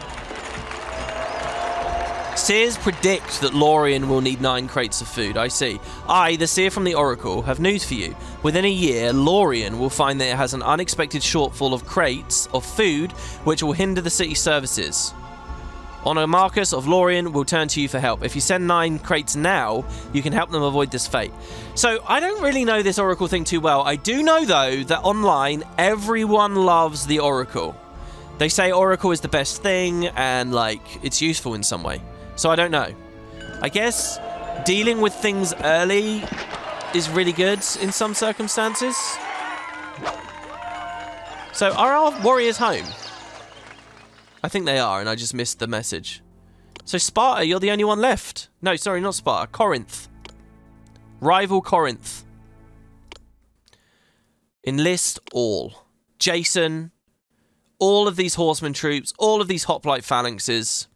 Seers predict that Lorien will need 9 crates of food, I see. I, the seer from the Oracle, have news for you. Within a year, Lorien will find that it has an unexpected shortfall of crates of food, which will hinder the city's services. Honor Marcus of Lorien will turn to you for help. If you send 9 crates now, you can help them avoid this fate. So, I don't really know this Oracle thing too well. I do know, though, that online, everyone loves the Oracle. They say Oracle is the best thing, and, like, it's useful in some way. So, I don't know. I guess dealing with things early is really good in some circumstances. So, are our warriors home? I think they are, and I just missed the message. So Sparta, you're the only one left. No, sorry, not Sparta. Corinth. Rival Corinth. Enlist all. Jason. All of these horseman troops. All of these hoplite phalanxes.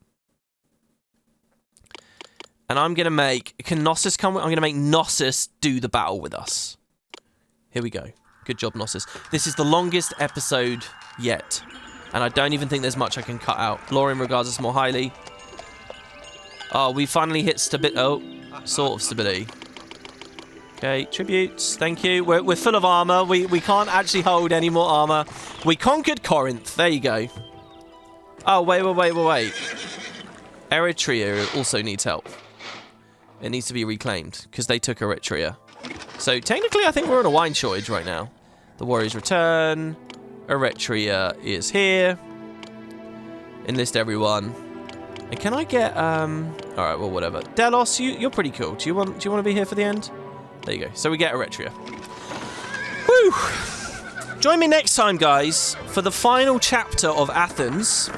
And I'm going to make... Can Knossos come with? I'm going to make Knossos do the battle with us. Here we go. Good job, Knossos. This is the longest episode yet. And I don't even think there's much I can cut out. Lorien regards us more highly. Oh, we finally hit stability. Oh, sort of stability. Okay, tributes. Thank you. We're full of armor. We can't actually hold any more armor. We conquered Corinth. There you go. Oh, wait. Eritrea also needs help. It needs to be reclaimed because they took Eritrea. So technically, I think we're on a wine shortage right now. The warriors return. Eretria is here. Enlist everyone. And can I get all right, well, whatever. Delos, you're pretty cool. Do you want to be here for the end? There you go. So we get Eretria. Woo! Join me next time, guys, for the final chapter of Athens.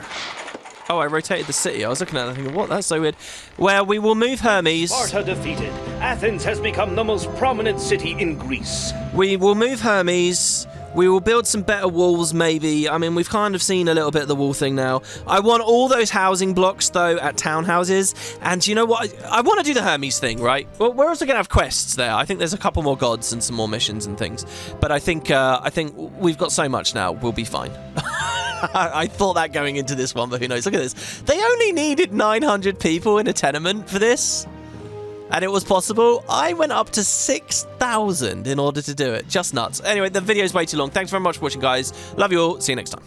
Oh, I rotated the city. I was looking at that thinking, what? That's so weird. Where we will move Hermes. Sparta defeated. Athens has become the most prominent city in Greece. We will move Hermes. We will build some better walls, maybe. I mean, we've kind of seen a little bit of the wall thing now. I want all those housing blocks, though, at townhouses. And you know what? I want to do the Hermes thing, right? Well, we're also going to have quests there. I think there's a couple more gods and some more missions and things. But I think we've got so much now. We'll be fine. I thought that going into this one, but who knows? Look at this. They only needed 900 people in a tenement for this. And it was possible. I went up to 6,000 in order to do it. Just nuts. Anyway, the video's way too long. Thanks very much for watching, guys. Love you all. See you next time.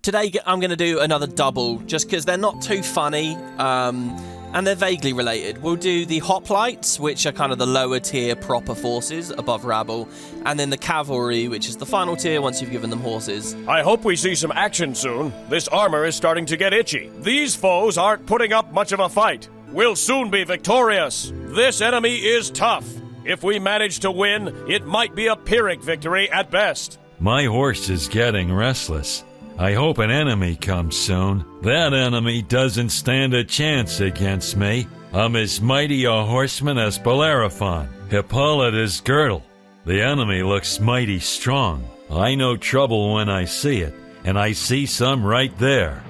Today, I'm going to do another double, just because they're not too funny, and they're vaguely related. We'll do the hoplites, which are kind of the lower tier proper forces above rabble, and then the cavalry, which is the final tier once you've given them horses. I hope we see some action soon. This armor is starting to get itchy. These foes aren't putting up much of a fight. We'll soon be victorious. This enemy is tough. If we manage to win, it might be a Pyrrhic victory at best. My horse is getting restless. I hope an enemy comes soon. That enemy doesn't stand a chance against me. I'm as mighty a horseman as Bellerophon, Hippolyta's girdle. The enemy looks mighty strong. I know trouble when I see it, and I see some right there.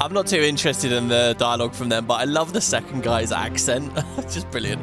I'm not too interested in the dialogue from them, but I love the second guy's accent. It's just brilliant.